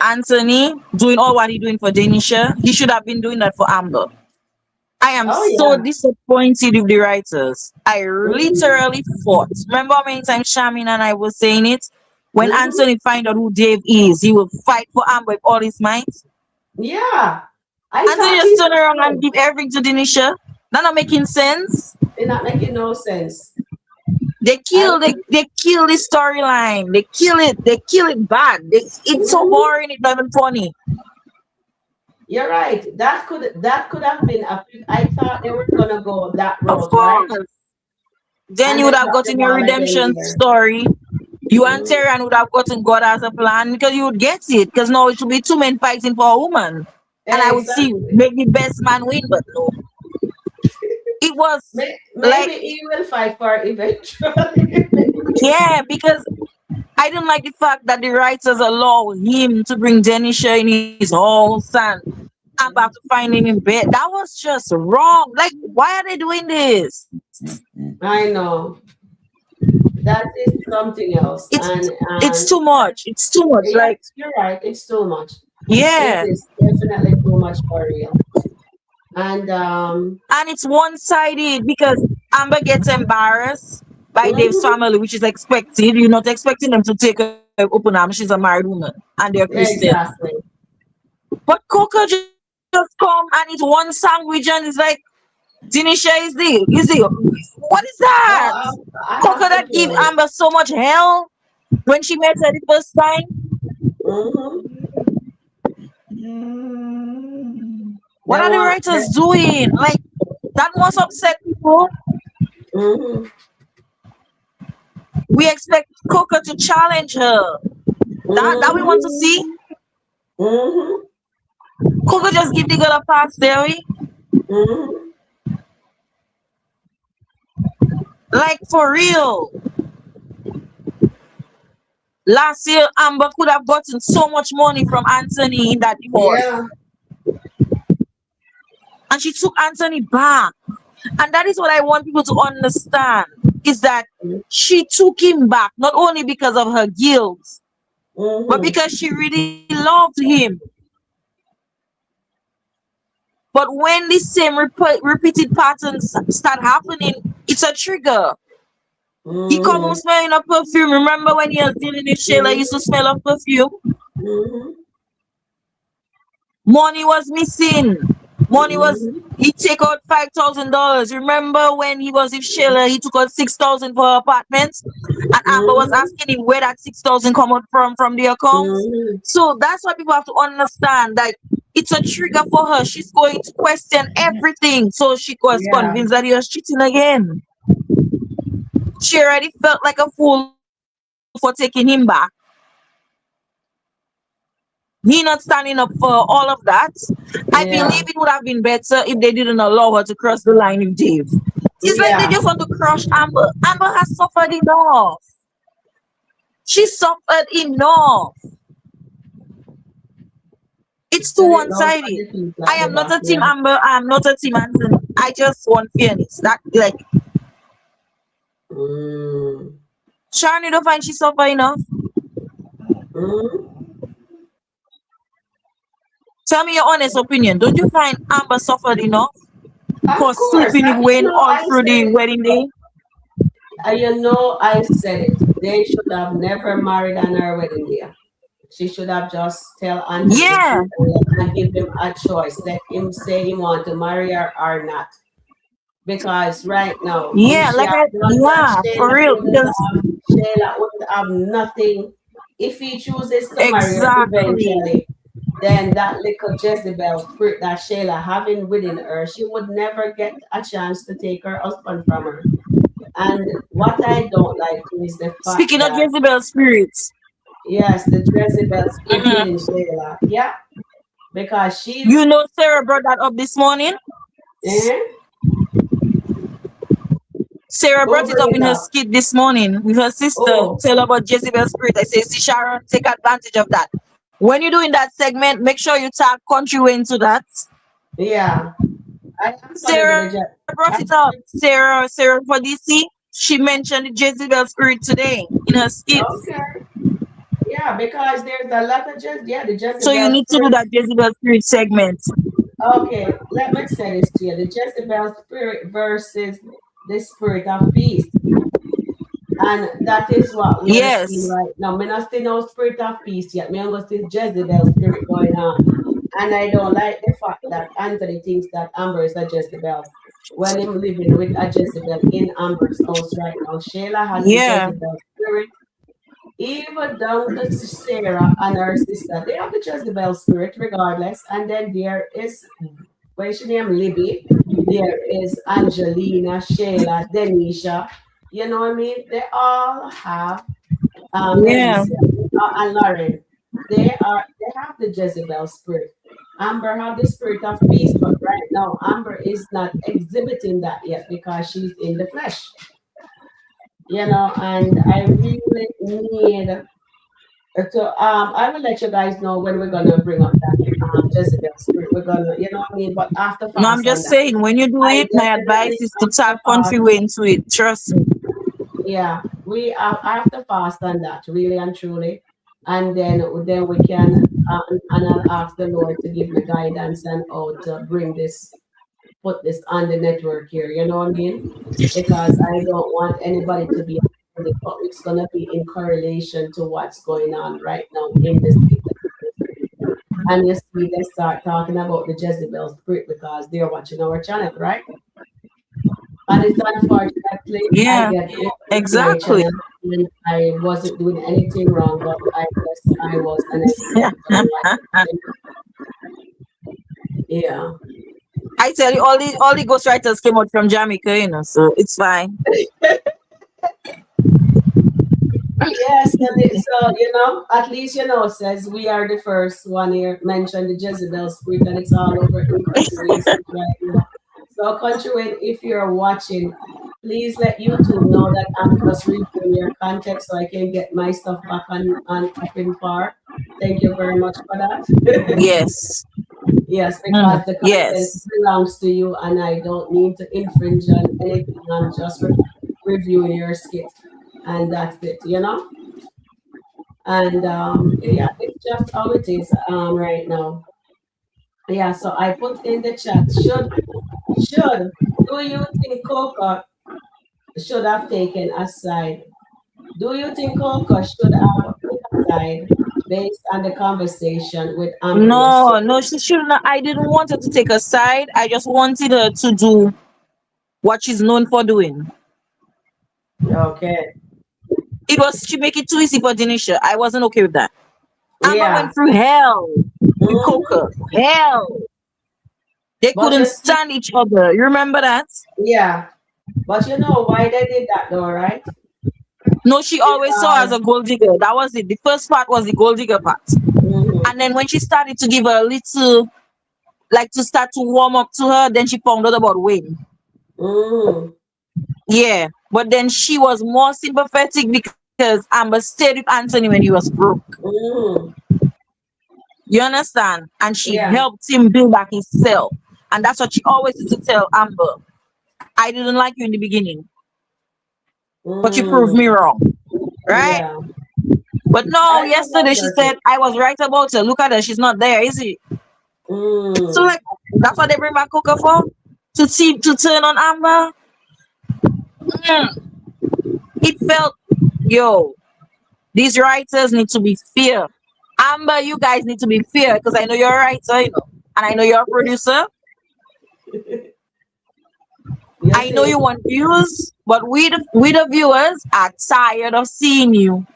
Anthony doing all what he doing for Denisha, he should have been doing that for Amber. I am Oh so yeah. disappointed with the writers. I Mm-hmm. literally fought. Remember how many times Shamin and I was saying it? When Mm-hmm. Anthony find out who Dave is, he will fight for Amber with all his might. Yeah. I Anthony thought just he turn would around and too. give everything to Denisha. That not making sense. It's not making no sense. They I kill they kill the storyline. They kill it. They kill it bad. It's so Mhm. boring. It's not even funny. You're right. That could have been a. I thought they were gonna go that Of route, right? course. Then And you they would have dropped the gotten your ball again redemption there. story. You and Mm, Terran would have gotten God as a plan because you would get it. Because now it should be two men fighting for a woman. And I would see exactly. make the best man win, but no. It was Maybe like, he will fight for it eventually. yeah, because I don't like the fact that the writers allow him to bring Denisha in his house and I'm about to find him in bed. That was just wrong. Like, why are they doing this? I know that is something else, It's and too much. It's too much. Like, yes, you're right. It's too much. It yeah. is definitely too much for real. And And it's one-sided because Amber gets embarrassed by Dave's mhm, family, which is expected. You're not expecting them to take her open arm. She's a married woman and they're Christians. exactly. But Coco just come and eat one sandwich and it's like, Dinisha what is that? Oh, I Coco have that to give play it. Amber so much hell when she met her the first time. Hmm. What They are the want. writers doing? Like, that must upset people. Mm-hmm. We expect Coco to challenge her. That we want to Mm-hmm. see. Mm-hmm. Coco just give the girl a pass, there. Mm-hmm. Like, for real. Last year, Amber could have gotten so much money from Anthony in that divorce. Yeah. And she took Anthony back. And that is what I want people to understand is that she took him back not only because of her guilt, but Mm-hmm. because she really loved him. But when the same repeated patterns start happening, it's a trigger. He come home Mm-hmm. smelling of perfume. Remember when he was dealing with Shayla, he used to smell of perfume? Mm-hmm. Money was missing. Money was Mm-hmm. he take out $5,000. Remember when he was with Shayla, he took out 6,000 for her apartment, and Amber was Mm-hmm. asking him where that 6,000 come out from the account. Mm-hmm. So that's what people have to understand. That it's a trigger for her. She's going to question everything. So she was Yeah. convinced that he was cheating again. She already felt like a fool for taking him back. He not standing up for all of that. I believe it Yeah. would have been better if they didn't allow her to cross the line with Dave. It's like they Yeah. just want to crush Amber. Amber has suffered enough. She suffered enough. It's too Set it down for one-sided. the people I at the am not back. a team Yeah. Amber. I am not a team Anthony. I just want fairness. That like Mm. Sharon, you don't find she suffer enough? Mm. Tell me your honest opinion. Don't you find Amber suffered enough Of for course. sleeping with Wayne all I through said the it. wedding day? I said it. They should have never married on her wedding day. She should have just tell Anthony the Yeah, truth and give him a choice. Let him say he want to marry her or not. Because right now, if yeah, she had done that, yeah, for real. Because Shayla wouldn't have nothing. If he chooses to marry her exactly, eventually, then that little Jezebel spirit that Shayla having within her, she would never get a chance to take her husband from her. And what I don't like is the fact speaking of that Jezebel spirits, yes, the Jezebel spirit within mhm, Shayla, yeah, because you know, Sarah brought that up this morning. eh, Sarah go brought it bring up in it her up. skit this morning with her sister. Oh, Tell her about Jezebel spirit. I say, see, Sharon, take advantage of that. When you're doing that segment, make sure you tag Country Wayne to that. yeah, I actually did Sarah a brought it up. actually, Sarah for DC. She mentioned the Jezebel spirit today in her skits. okay. Yeah, because there's a lot of the So you Jezebel need to do spirit. that Jezebel spirit segment. Okay, let me say this to you: the Jezebel spirit versus the spirit of peace. And that is what we are seeing Yes. right now. Me not see no spirit of peace yet. Me am going to see Jezebel spirit going on. And I don't like the fact that Anthony thinks that Amber is a Jezebel when him living with a Jezebel in Amber's house right now. Shayla has the Yeah. Jezebel spirit. Even down to Sarah and her sister, they have the Jezebel spirit regardless. And then there is, what's she name? Libby. There is Angelina, Shayla, Denisha. You know what I mean? They all have Yeah. Alicia and Lauren. They have the Jezebel spirit. Amber have the spirit of peace, but right now Amber is not exhibiting that yet because she's in the flesh. You know, and I really need to I will let you guys know when we're gonna bring up that Jezebel spirit. We're gonna, you know what I mean, but after No, I'm fast on just that. saying, when you do I it, my definitely advice is to after tag fast. Country Wayne to it. Trust me. Yeah, we I have to fast on that, really and truly, and then we can and I'll ask the Lord to give me guidance and how to bring this, put this on the network here. You know what I mean? Because I don't want anybody to be, but it's gonna be in correlation to what's going on right now in the state. And you see, they start talking about the Jezebel spirit because they're watching our channel, right? And it's unfortunately I Yeah, get it with my exactly. channel and I wasn't doing anything wrong, but I guess I was and I don't like it. Yeah. I tell you, all the ghostwriters came out from Jamaica, so it's fine. Yes, so you know, at least you know, says we are the first one here mentioned the Jezebel spirit, and it's all over in Country Wayne speak right now. So Country Wayne, if you're watching, please let YouTube know that I'm just reviewing your content so I can get my stuff back on up in par. Thank you very much for that. Yes. Yes, because the content Yes. belongs to you, and I don't need to infringe on anything. I'm just reviewing your skit, and that's it. You know. And yeah, it's just how it is right now. Yeah, so I put in the chat. Should do you think Coco should have taken a side? Do you think Coco should have put aside based on the conversation with Amber No, yesterday? no, she shouldn't. I didn't want her to take a side. I just wanted her to do what she's known for doing. Okay. She make it too easy for Denisha. I wasn't okay with that. Amber Yeah. went through hell with Hmm. Coca. Hell. They But you couldn't see, stand each other. You remember that? yeah. But you know why they did that though, right? No, she always saw her as Because a gold digger. That was it. The first part was the gold digger part. mhm, And then when she started to give her a little, like to start to warm up to her, then she found out about Wayne. mhm, Yeah. But then she was more sympathetic because Amber stayed with Anthony when he was broke. mhm. You understand? And she Yeah. helped him build back himself. And that's what she always used to tell Amber. I didn't like you in the beginning, but you proved me Mm, wrong. Right? yeah. But no, I don't yesterday like she her said too. I was right about her. Look at her, she's not there, is it? So Mm, like that's what they bring back Coca for? To turn on Amber? Mm. It felt, yo, these writers need to be fair. Amber, you guys need to be fair because I know you're a writer, and I know you're a producer. you I know think? you want views, but we the viewers are tired of seeing you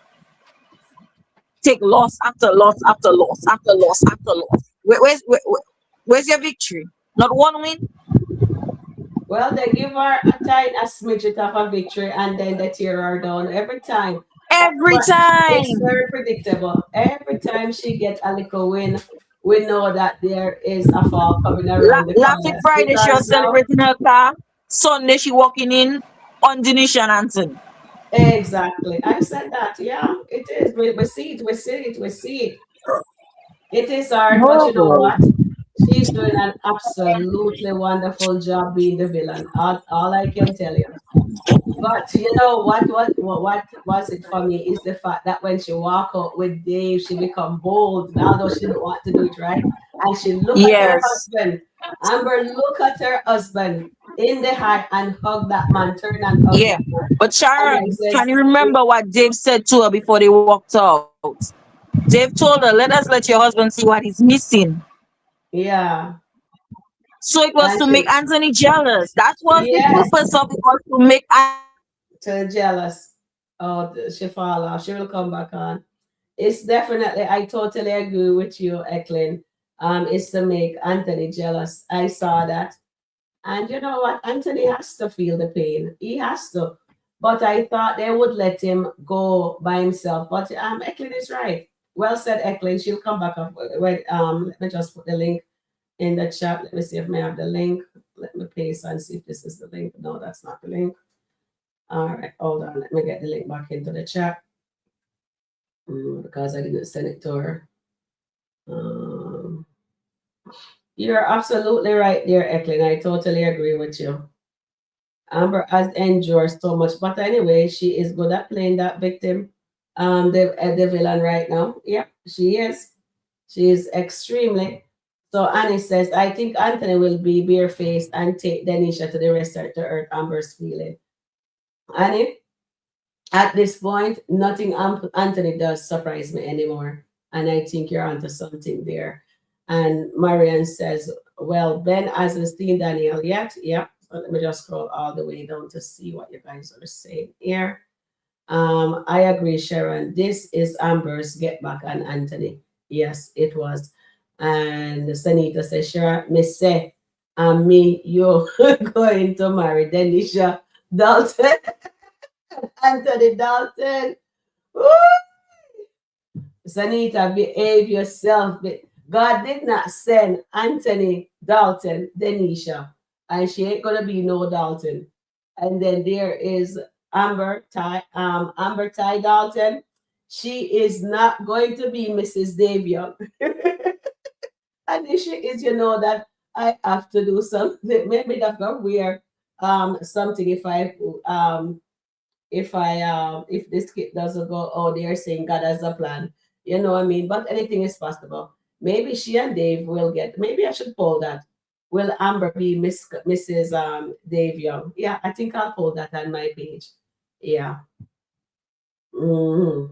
take loss after loss after loss after loss after loss. Where's your victory? Not one win. Well, they give her a tiny a smidget of a victory and then they tear her down every time. Every But it's time. very predictable. Every time she gets a little win, we know that there is a fall coming around the Last week corner. Friday she Because was now, celebrating her car. Sunday she walking in on Dinesh and Anthony. exactly. I said that. Yeah, it is. We see it. We see it. We see it. It is hard, but you know Oh, what? She's doing an absolutely wonderful job being the villain. All I can tell you. But you know what was it for me is the fact that when she walk out with Dave, she become bold, although she didn't want to do it right. And she look at her yes. husband. Amber, look at her husband. in the heart and hug that man, turn and hug Yeah. that man. But And then Sharon, can says, you remember what Dave said to her before they walked out? Dave told her, let us let your husband see what he's missing. yeah, So it was and to make Anthony jealous. That was the yes, purpose of it, was to make Anthony jealous. to jealous. Oh, she fall off. She will come back on. It's definitely, I totally agree with you, Eklund. It's to make Anthony jealous. I saw that. And you know what? Anthony has to feel the pain. He has to. But I thought they would let him go by himself. But Eklund is right. Well said, Eklund. She'll come back up. Wait, let me just put the link in the chat. Let me see if I have the link. Let me paste and see if this is the link. No, that's not the link. All right, hold on. Let me get the link back into the chat because I didn't send it to her. Um, you're absolutely right there, Eklund. I totally agree with you. Amber has endured so much, but anyway, she is good at playing that victim, the villain right now. Yeah, she is. She is extremely. So Annie says, I think Anthony will be barefaced and take Denisha to the restaurant to hurt Amber's feeling. Annie, at this point, nothing Anthony does surprise me anymore. And I think you're onto something there. And Marianne says, well, Ben hasn't seen Danielle yet. Yeah. So let me just scroll all the way down to see what you guys are saying here. I agree, Sharon. This is Amber's get back on Anthony. Yes, it was. And Sanita says, Sharon, me say, me, you going to marry Denisha Dalton. Anthony Dalton. Woo! Sanita, behave yourself. God did not send Anthony Dalton, Denisha, and she ain't gonna be no Dalton. And then there is Amber Ty Dalton. She is not going to be Mrs. Davion. And if she is, you know that I have to do something. Maybe that's not weird. Something if this kid doesn't go, oh, they're saying God has a plan. You know what I mean? But anything is possible. Maybe she and Dave will get. Maybe I should poll that. Will Amber be Mrs. Dave Young? Yeah, I think I'll poll that on my page. Yeah. Mhm.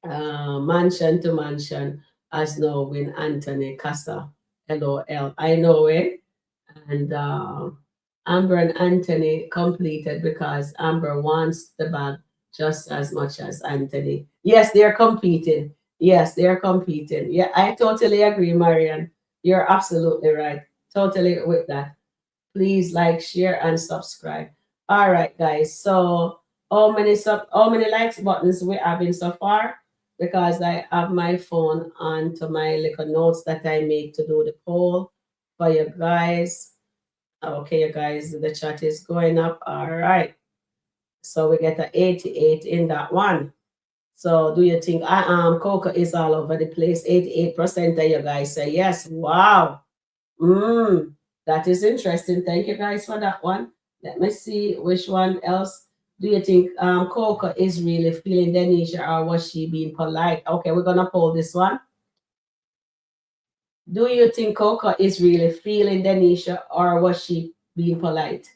Mansion to mansion as now when Anthony Casa. LOL. I know it. And Amber and Anthony completed because Amber wants the bag just as much as Anthony. Yes, they're competing. Yes, they're competing. Yeah, I totally agree, Marian. You're absolutely right. Totally with that. Please like, share, and subscribe. All right, guys. So how many likes buttons we having so far? Because I have my phone onto my little notes that I make to do the poll for you guys. Okay, you guys, the chat is going up. All right. So we get a 88 in that one. So do you think Coca is all over the place? 88% of you guys say yes. Wow. That is interesting. Thank you guys for that one. Let me see which one else. Do you think Coca is really feeling Denisha or was she being polite? Okay, we're gonna poll this one. Do you think Coca is really feeling Denisha or was she being polite?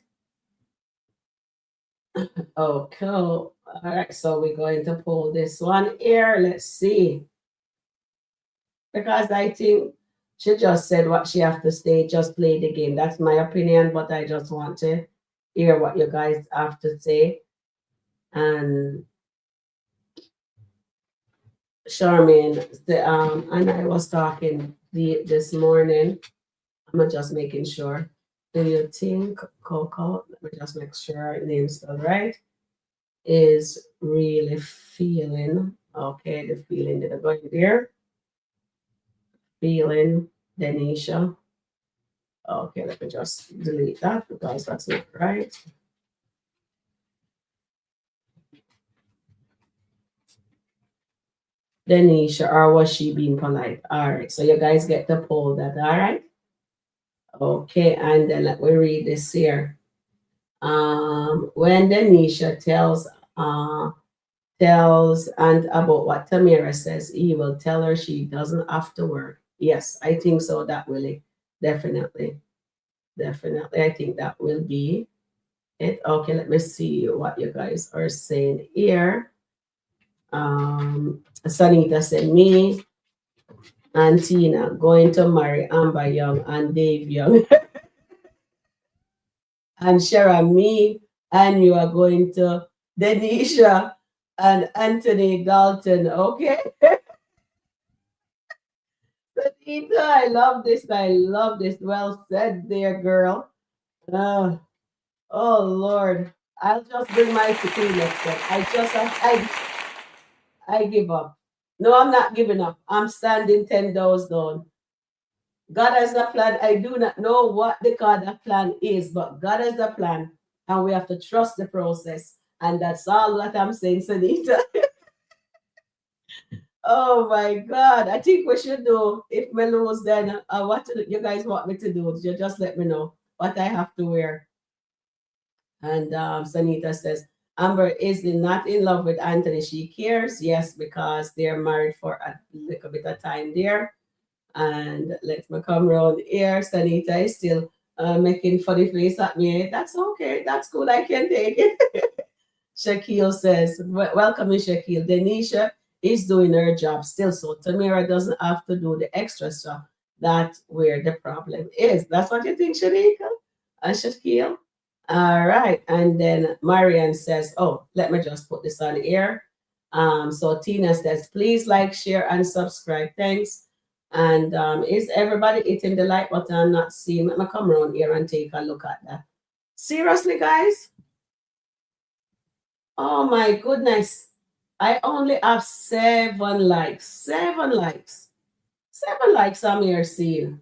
Okay. All right. So we're going to pull this one here. Let's see. Because I think she just said what she have to say. Just play the game. That's my opinion. But I just want to hear what you guys have to say. And Charmaine, and I was talking this morning. I'm just making sure. Do you think Coco? Let me just make sure her name's spelled right. Is really feeling, okay, the feeling that I'm going there, feeling Denisha. Okay, let me just delete that because that's not right. Denisha, or was she being polite? All right, so you guys get the poll that, all right? Okay, and then let me read this here. When Denisha tells and about what Tamara says, he will tell her she doesn't have to work. Yes, I think so. That Willie, definitely. Definitely. I think that will be it. Okay, let me see what you guys are saying here. Sanita said, me and Tina going to marry Amber Young and Dave Young. And Sharon, me and you are going to Denisha and Anthony Dalton. Okay. Sanita, I love this. I love this. Well said there, girl. Uh, oh, Lord. I'll just bring my tequila next time. I give up. No, I'm not giving up. I'm standing 10 doors down. God has a plan. I do not know what the God of plan is, but God has a plan, and we have to trust the process. And that's all that I'm saying, Sanita. Oh my God. I think we should do, if me lose, then what you guys want me to do, you just let me know what I have to wear. And Sanita says, Amber is not in love with Anthony. She cares. Yes, because they're married for a little bit of time there. And let me come around here. Sanita is still making funny face at me. That's okay. That's good. I can take it. Shaquille says, welcome in Shaquille. Denisha is doing her job still. So Tamara doesn't have to do the extra stuff. That's where the problem is. That's what you think, Shanika? And Shaquille? All right. And then Marian says, oh, let me just put this on here. So Tina says, please like, share, and subscribe. Thanks. And is everybody hitting the like button? I'm not seeing. Let me come around here and take a look at that. Seriously, guys? Oh my goodness. I only have 7 likes. 7 likes. 7 likes I'm here seeing.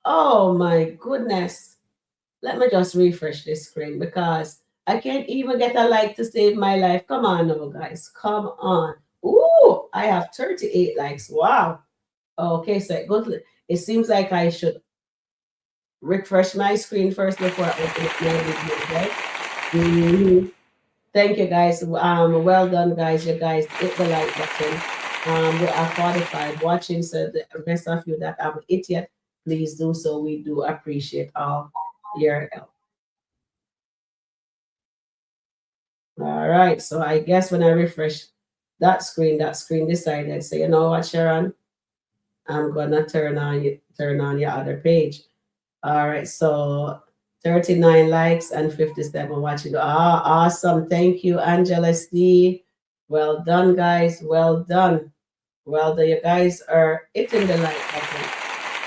Oh my goodness. Let me just refresh this screen because I can't even get a like to save my life. Come on now, guys. Come on. Ooh, I have 38 likes. Wow. Okay, so it seems like I should refresh my screen first before I open up my video, right? Mhm. Thank you, guys. Well done, guys. You guys hit the like button. We are 45 watching, so the rest of you that haven't hit yet, please do so. We do appreciate all your help. All right. So I guess when I refresh that screen decided. So you know what, Sharon? I'm gonna turn on your other page. All right. So 39 likes and 57 watching. Ah, awesome. Thank you, Angela C. Well done, guys. Well done. Well done. You guys are hitting the like button.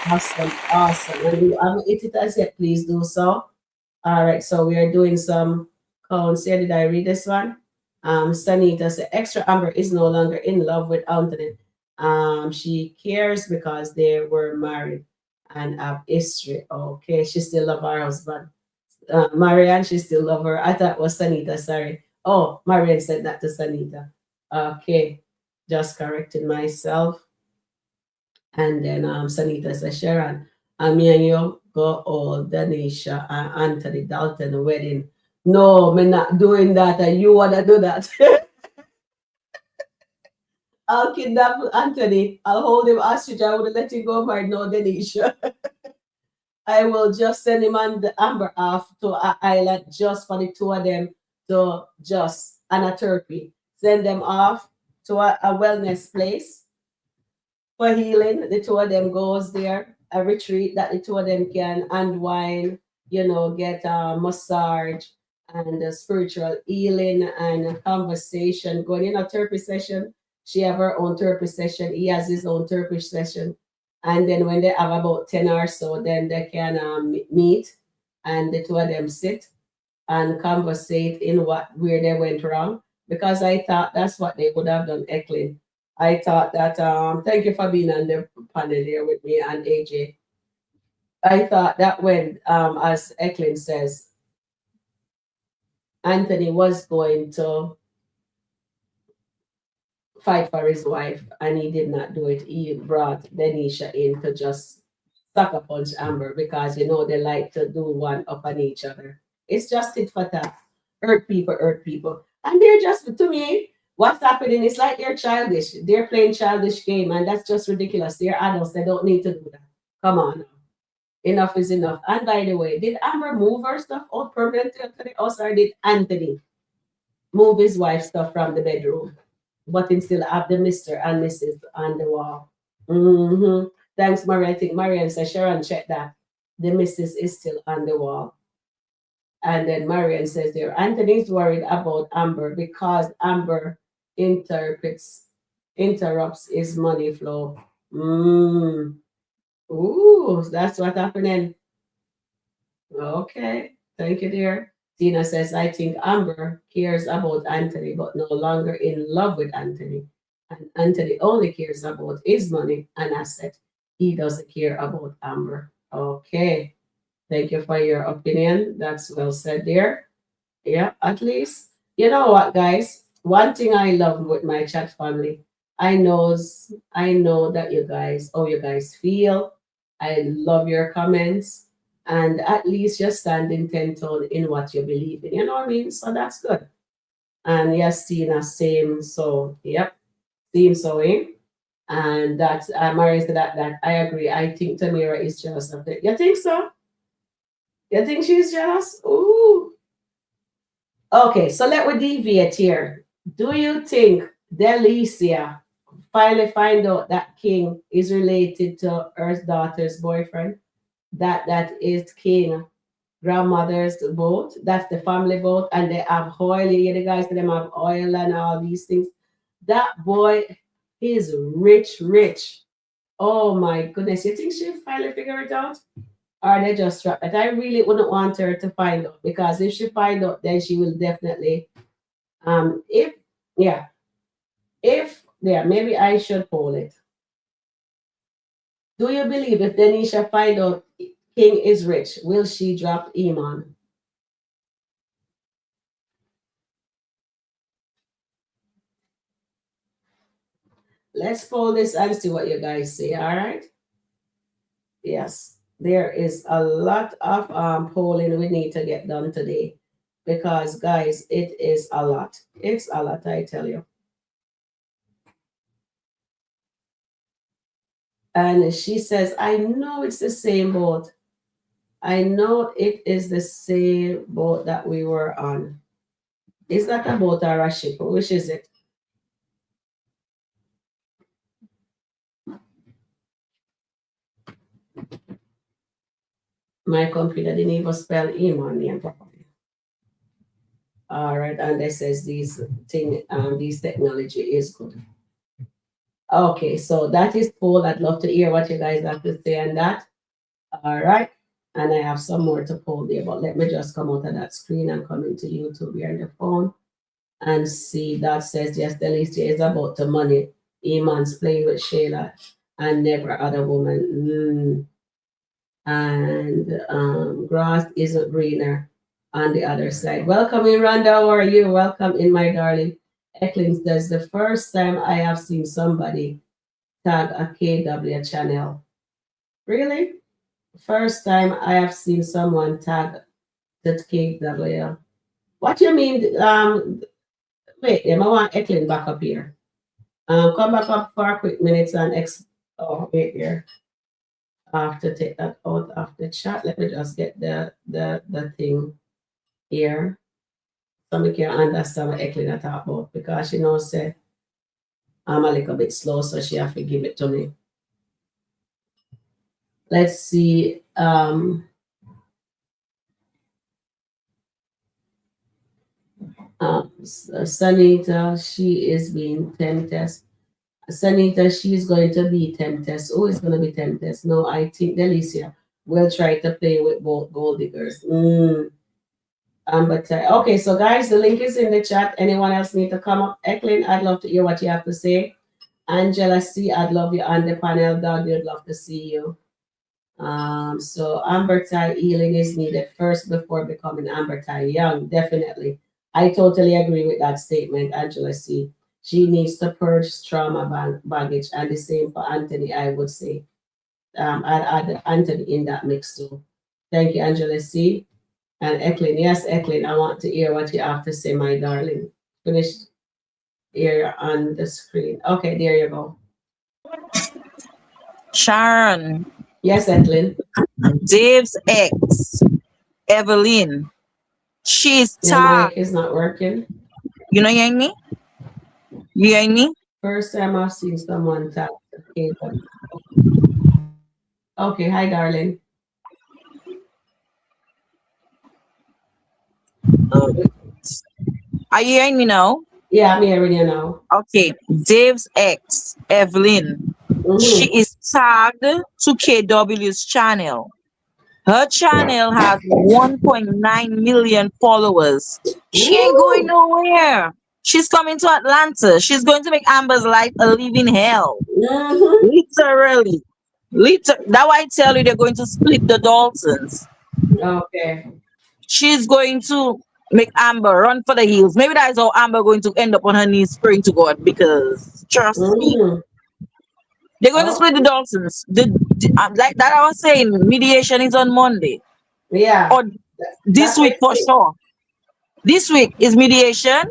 Awesome. Awesome. And you haven't hit it as yet, please do so. All right, so we are doing some counts here. Did I read this one? Sanita said, extra Amber is no longer in love with Anthony. She cares because they were married and have history. Okay, she still love her husband. Marianne, she still love her. I thought it was Sanita, sorry. Oh, Marianne said that to Sanita. Okay, just correcting myself. And then Sanita says, Sharon, me and you go all Danisha and Anthony Dalton wedding. No, me not doing that. And you wanna do that? I'll kidnap Anthony. I'll hold him hostage. I would let him go married. No, Denisha. I will just send him and the Amber off to an island just for the two of them to just and a turkey. Send them off to a wellness place for healing. The two of them goes there, a retreat that the two of them can unwind, get a massage and a spiritual healing and a conversation going in a therapy session. She have her own therapy session. He has his own therapy session. And then when they have about 10 or so, then they can meet and the two of them sit and conversate in where they went wrong. Because I thought that's what they would have done, Eklund. I thought that thank you for being on the panel here with me and AJ. I thought that when as Eklund says, Anthony was going to fight for his wife and he did not do it. He brought Denisha in to just sucker punch Amber because they like to do one up on each other. It's just it for that. Hurt people, hurt people. And they're just, to me, what's happening is like they're childish. They're playing childish game, and that's just ridiculous. They're adults. They don't need to do that. Come on. Enough is enough. And by the way, did Amber move her stuff out permanently to the house, or did Anthony move his wife's stuff from the bedroom? But him still have the Mr. and Mrs. on the wall. Mm-hmm. Thanks, Maria. I think Marian said, Sharon, check that. The Mrs. is still on the wall. And then Marian says there, Anthony's worried about Amber because Amber interprets, interrupts his money flow. Mm. Ooh, that's what happening. Okay, thank you, dear. Tina says, I think Amber cares about Anthony, but no longer in love with Anthony. And Anthony only cares about his money and asset. He doesn't care about Amber. Okay, thank you for your opinion. That's well said there. Yeah, at least. You know what, guys? One thing I love with my chat family, I know that you guys, how you guys feel. I love your comments. And at least you're standing 10 toes in what you believe in. You know what I mean? So that's good. And yes, Tina, same. So, yep, same sewing. And that's Mary said that I agree. I think Tamara is jealous of it. You think so? You think she's jealous? Ooh. Okay, so let me deviate here. Do you think Delicia finally find out that King is related to her daughter's boyfriend? That is King grandmother's boat. That's the family boat, and they have oil. You hear the guys, them have oil and all these things. That boy is rich, rich. Oh my goodness! You think she finally figure it out? Or they just drop it? I really wouldn't want her to find out, because if she find out, then she will definitely if yeah, if yeah, maybe I should poll it. Do you believe if Denisha find out King is rich, will she drop Iman? Let's poll this and see what you guys say. All right. Yes, there is a lot of polling we need to get done today, because guys, it is a lot. It's a lot, I tell you. And she says, I know it's the same boat. I know it is the same boat that we were on. Is that a boat or a ship? Which is it? My computer didn't even spell Iman name properly. All right, and it says these technology is good. Okay, so that is poll. I'd love to hear what you guys have to say on that. All right, and I have some more to poll there, but let me just come out of that screen and come into YouTube here on the phone and see that says yes, Delicia is about the money. Iman's playing with Shayla and never other woman. And grass isn't greener on the other side. Welcome in, Rhonda. How are you? Welcome in, my darling. Eklund says, the first time I have seen somebody tag a KW channel. Really? First time I have seen someone tag the KW. What do you mean? Wait, I want Eklund back up here. Come back up for a quick minute and oh, wait here. I have to take that out of the chat. Let me just get the thing here. So I can understand what Eklina talk about, because she knows say I'm a little bit slow, so she have to give it to me. Let's see. Sanita, she is being tempted. Sanita, she's going to be tempted. Who is going to be tempted? No, I think Delicia will try to play with both gold diggers. But okay, so guys, the link is in the chat. Anyone else need to come up? Eklin, I'd love to hear what you have to say. Angela C, I'd love you on the panel. Dog, we'd love to see you. So Amber Ty healing is needed first before becoming Amber Ty Young. Definitely. I totally agree with that statement, Angela C. She needs to purge trauma baggage, and the same for Anthony, I would say. I'd add Anthony in that mix too. Thank you, Angela C. And Eklin, yes, Eklin, I want to hear what you have to say, my darling. Finish here on the screen. Okay, there you go. Sharon, Yes, Eklin. Dave's ex, Evelyn. She's Your mic tagged. is not working. You know, hearing me? You hearing me? First time I've seen someone tap the cable. Okay, hi, darling. Uh, Are you hearing me now? Yeah, I'm hearing you now. Okay. Dave's ex, Evelyn. She Mm-hmm. is tagged to KW's channel. Her channel has 1.9 million followers. She ain't going Woo! nowhere. She's coming to Atlanta. She's going to make Amber's life a living hell. Mm-hmm. Literally. That's why I tell you they're going to split the Daltons. Okay. She's going to make Amber run for the hills. Maybe that is how Amber going to end up on her knees praying to God because trust me, Mm-hmm. they're going to split the Okay. Daltons. Like that I was saying, mediation is on Monday Yeah. or this That's what week it for is. sure. This week is mediation,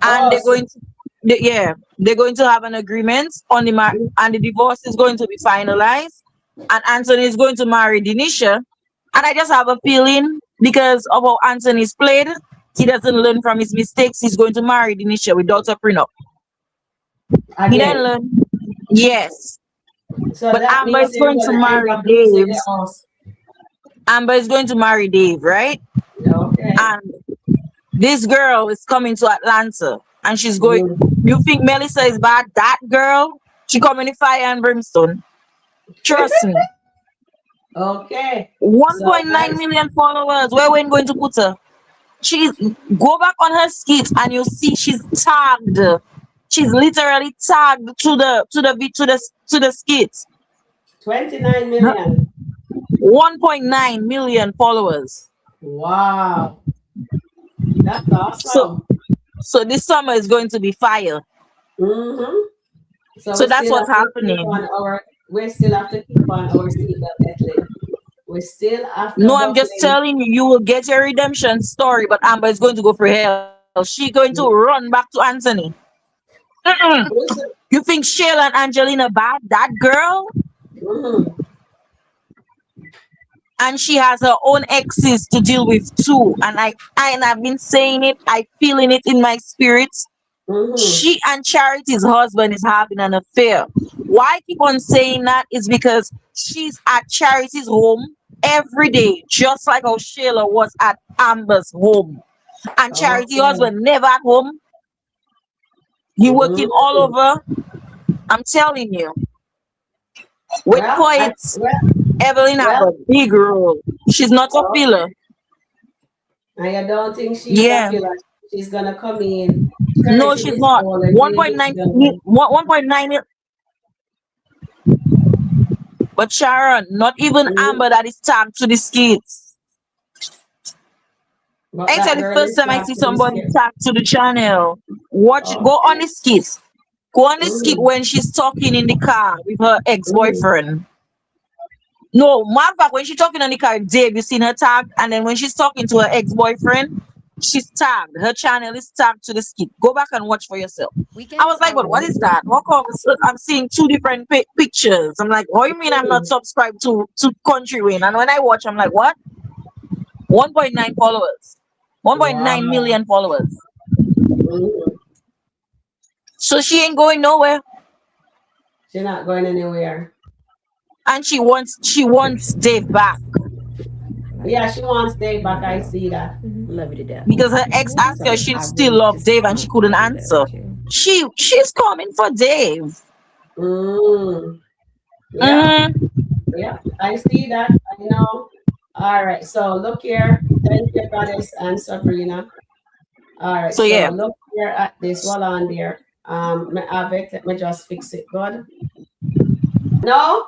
and Oh, they're going to, yeah, they're going to have an agreement on and the divorce is going to be finalized, and Anthony is going to marry Denisha, and I just have a feeling because of how Anthony's played, he doesn't learn from his mistakes. He's going to marry Denisha without a prenup. He didn't again. learn. Yes, So but that Amber means is they're going to gonna end marry up losing the Dave. house. Amber is going to marry Dave, right? Okay. And this girl is coming to Atlanta and she's going. Mm. You think Melissa is bad? That girl, she coming in fire and brimstone. Trust me. Okay. So 1.9 guys, million followers. Where we going to put her? She's go back on her skit and you'll see she's tagged. She's literally tagged to the skit. 29 million. 1.9 million followers. Wow. That's So awesome. so this summer is going to be fire. Mm-hmm. So So that's what's happening. we still have to keep on our seatbelt, Ethelyn. We still have to No, I'm buckle just in. telling you, you will get your redemption story, but Amber is going to go for hell. She's going to run back to Anthony. Mm-mm. You think Shayla and Angelina bad? That girl, Mm-hmm. and she has her own exes to deal with too. And I've been saying it, I feeling it in my spirit. Mm-hmm. She and Charity's husband is having an affair. Why I keep on saying that is because she's at Charity's home every day, just like how Shayla was at Amber's home. And Charity Okay. husband never at home. He working all Mm-hmm. over. I'm telling you. Wait for it. Well, Evelyn have well, a big role. She's not a filler. okay. I don't think she's a Yeah. filler. She's gonna come in. No, Charity she's is not. older. Dave is 1.9 younger. 1.9. But Sharon, not even Mhm. Amber that is tagged to the skits. But Ain't that the girl first is time I back see to this somebody year. tagged to the channel. Watch it. Go on Okay. the skits. Go on the skit Mm-hmm. when she's talking in the car with her Mm-hmm. ex-boyfriend. No, matter of fact, when she's talking on the car, Dave, you seen her tagged, and then when she's talking to her ex-boyfriend, she's tagged. Her channel is tagged to the skit. Go back and watch for yourself. I Weekends was like, are but what is wonderful. that? How come I'm seeing two different pictures? I'm like, what do you mean I'm not Mm-hmm. subscribed to Country Wayne? And when I watch, I'm like, what? 1.9 followers, 1.9 Wow. million followers. Mm-hmm. So she ain't going nowhere, She's not going anywhere. and she wants Dave back Love Yeah, you. she wants Dave My back. I girl. see that. Love you to death. because her ex asked her if So she'll I still really love just Dave, and she can't couldn't do that answer. with you. She's coming for Dave. Mm. Yeah, Mm, yeah. I see that. I know. All right. So look here. Thank you, Goddess and Sabrina. All right. so So yeah, look here at this while on there. Me have it. Let me just fix it. Good. No,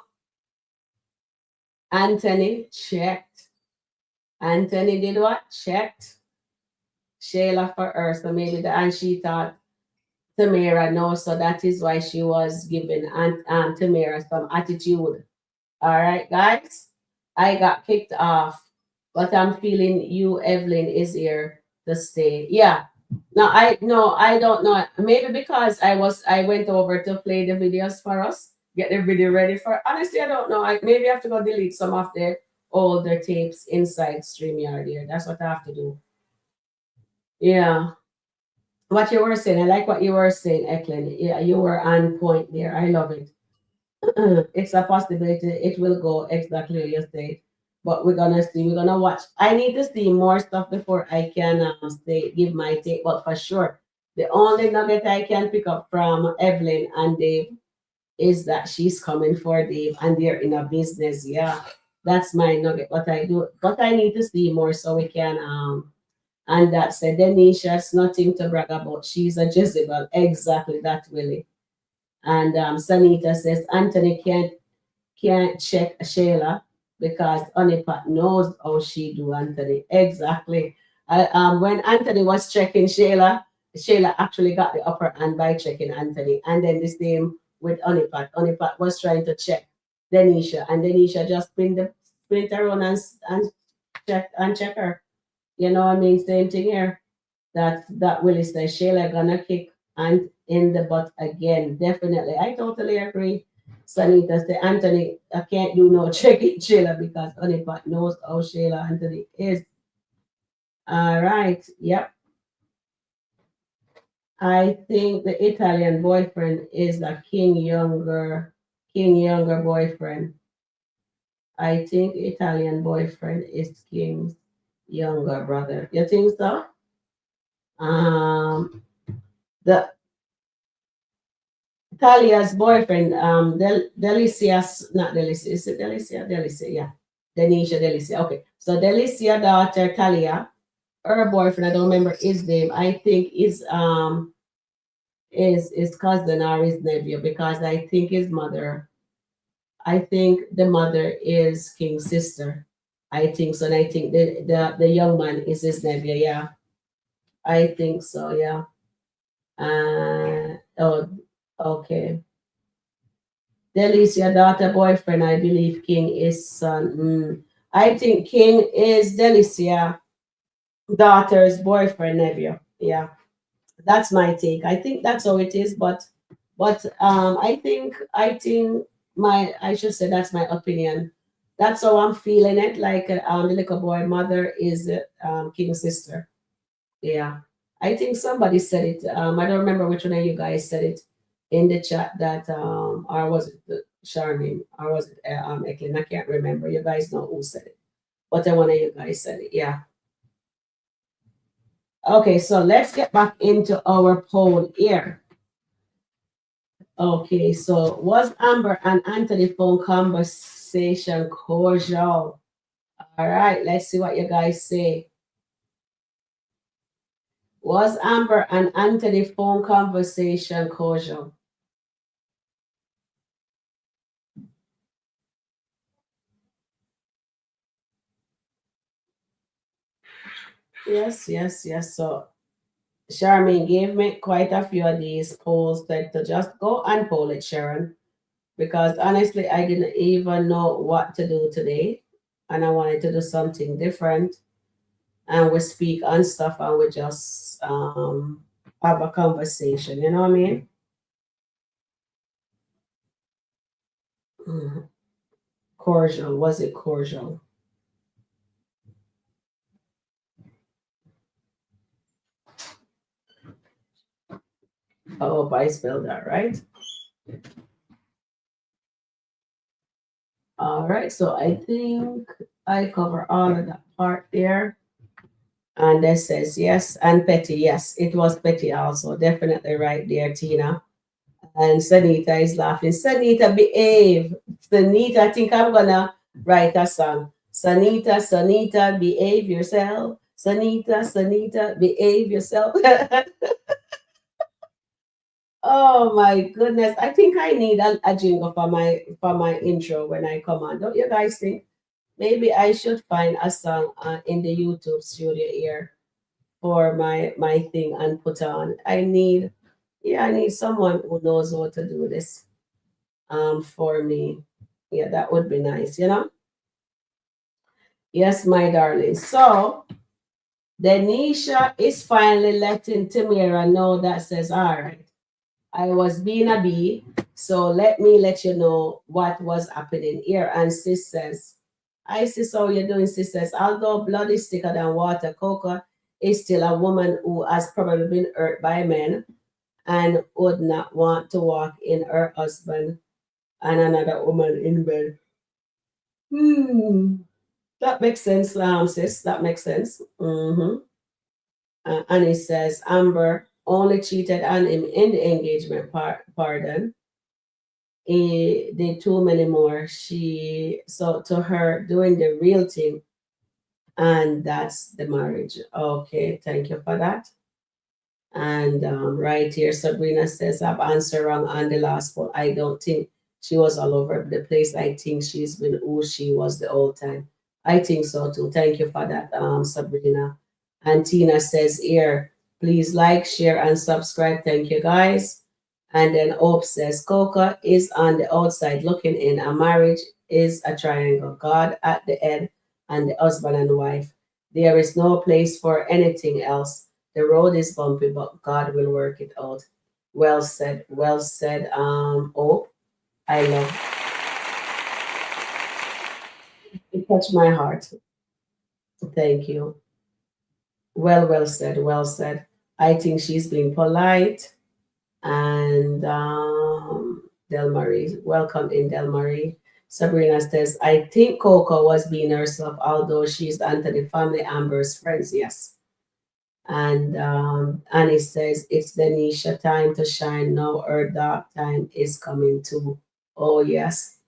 Anthony checked. Anthony did what? Checked. Shayla for her. So maybe the and she thought Tamara no. So that is why she was giving Tamara some attitude. All right, guys. I got kicked off, but I'm feeling you, Evelyn, is here to stay. Yeah. No, I don't know. Maybe because I went over to play the videos for us. get the video ready for. Honestly, I don't know. I maybe I have to go delete some of the older tapes inside StreamYard here. That's what I have to do. Yeah. What you were saying, I like what you were saying, Eklund. Yeah, you were on point there. I love it. It's a possibility it will go exactly as you said. But we're gonna see. We're gonna watch. I need to see more stuff before I can say give my take. But for sure, the only nugget I can pick up from Evelyn and Dave is that she's coming for Dave and they're in a business. Yeah, that's my nugget. But I do. But I need to see more so we can. And that said, Denisha's nothing to brag about. She's a Jezebel. Exactly that, Willie. And Sanita says Anthony can't check Shayla because Honeypot knows how she do Anthony. Exactly. When Anthony was checking Shayla, Shayla actually got the upper hand by checking Anthony. And then the same with Honeypot. Honeypot was trying to check Denisha, and Denisha just sprint around and check her. You know what I mean? Same thing here. That Willie says Shayla gonna kick and in the butt again. Definitely. I totally agree. Sanita say Anthony, I can't do no checking Shayla because Honeypot knows how Shayla Anthony is. All right. Yep. I think the Italian boyfriend is a King younger boyfriend. I think Italian boyfriend is King's younger brother. You think so? Um the Talia's boyfriend, Delicia's, not Delicia, is it Delicia? Delicia, yeah. Denisha, Delicia. Okay. So Delicia daughter Talia, her boyfriend, I don't remember his name. I think is cousin or his nephew because I think the mother is King's sister. I think so. And I think the young man is his nephew, yeah. I think so, yeah. Oh, okay. Delicia daughter boyfriend, I believe King is son. I think King is Delicia daughter's boyfriend nephew. Yeah, that's my take. I think that's how it is, but I think my I should say that's my opinion. That's how I'm feeling it. Like the little boy mother is King's sister. Yeah, I think somebody said it. I don't remember which one of you guys said it in the chat that or was it Sharon or was it Eklund? I can't remember. You guys know who said it, but one of you guys said it. Yeah. Okay, so let's get back into our poll here. Okay, so was Amber and Anthony phone conversation cordial? All right, let's see what you guys say. Was Amber and Anthony phone conversation cordial? Yes, yes, yes. So Charmaine gave me quite a few of these polls that to just go and poll it, Sharon, because honestly, I didn't even know what to do today, and I wanted to do something different. And we speak on stuff, and we just have a conversation. You know what I mean? Mhm. Cordial. Was it cordial? I hope I spelled that right. All right. So I think I cover all of that part there. And that says yes. And Petty, yes, it was Petty also. Definitely right there, Tina. And Sanita is laughing. Sanita, behave. Sanita, I think I'm gonna write a song. Sanita, Sanita, behave yourself. Sanita, Sanita, behave yourself. Oh my goodness. I think I need a jingle for my intro when I come on. Don't you guys think? Maybe I should find a song in the YouTube studio here for my thing and put on. I need someone who knows how to do this for me. Yeah, that would be nice, you know? Yes, my darling. So Denisha is finally letting Tamara know that says, all right. I was being a bee. So let me let you know what was happening here. And sis says, I sis, how you doing, sis says, although blood is thicker than water, Coco is still a woman who has probably been hurt by men and would not want to walk in her husband and another woman in bed. Hmm. That makes sense, sis. That makes sense. And it says Amber only cheated on him in the engagement pardon. He did too many more. She so to her doing the real thing, and that's the marriage. Okay, thank you for that. And right here, Sabrina says, I've answered wrong on the last one. I don't think she was all over the place. I think she's been who she was the whole time. I think so too. Thank you for that, Sabrina. And Tina says, here, please like, share, and subscribe. Thank you, guys. And then Hope says, Coca is on the outside looking in. A marriage is a triangle. God at the end and the husband and wife. There is no place for anything else. The road is bumpy, but God will work it out. Well said. Well said. Oh, I love it. Touched my heart. Thank you. Well said. Well said. I think she's being polite. And Del Marie, welcome in Del Marie. Sabrina says, I think Coco was being herself, although she's Anthony family, Amber's friends. Yes. And Annie says, it's Denisha time to shine. Now her dark time is coming too. Oh, yes.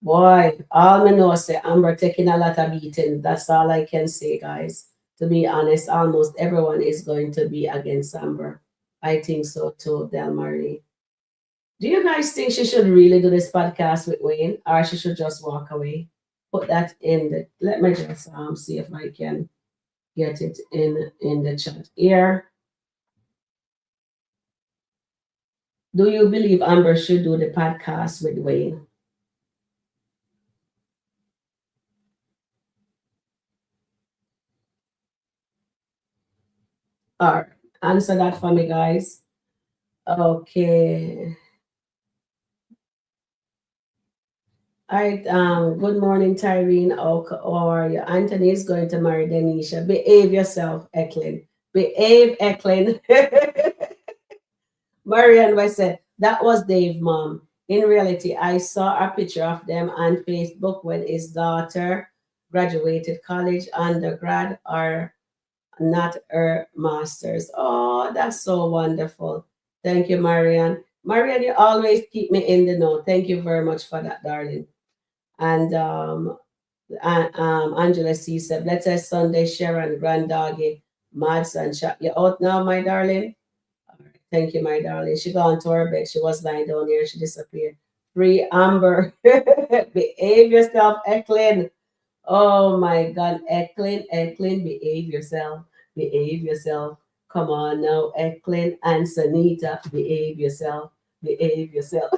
Boy, all me know say Amber taking a lot of beating. That's all I can say, guys. To be honest, almost everyone is going to be against Amber. I think so too, Del Marie. Do you guys think she should really do this podcast with Wayne or she should just walk away? Put that in the, let me just see if I can get it in the chat here. Do you believe Amber should do the podcast with Wayne? All right, answer that for me, guys. Okay. All right. Good morning, Tyrene. How are you? Anthony is going to marry Denisha. Behave yourself, Eklund. Behave, Eklund. Marian West said, that was Dave, mom. In reality, I saw a picture of them on Facebook when his daughter graduated college, undergrad, or not her master's. Oh, that's so wonderful. Thank you, Marian. Marian, you always keep me in the know. Thank you very much for that, darling. And Angela C said, Blessed Sunday, Sharon, Granddoggy, Mads, and Shop. You out now, my darling? All right. Thank you, my darling. She gone to her bed. She was lying down here. She disappeared. Free Amber. Behave yourself, Eklund. Oh my God, Eklund, behave yourself. Behave yourself. Come on now, Eklund and Sanita, behave yourself. Behave yourself.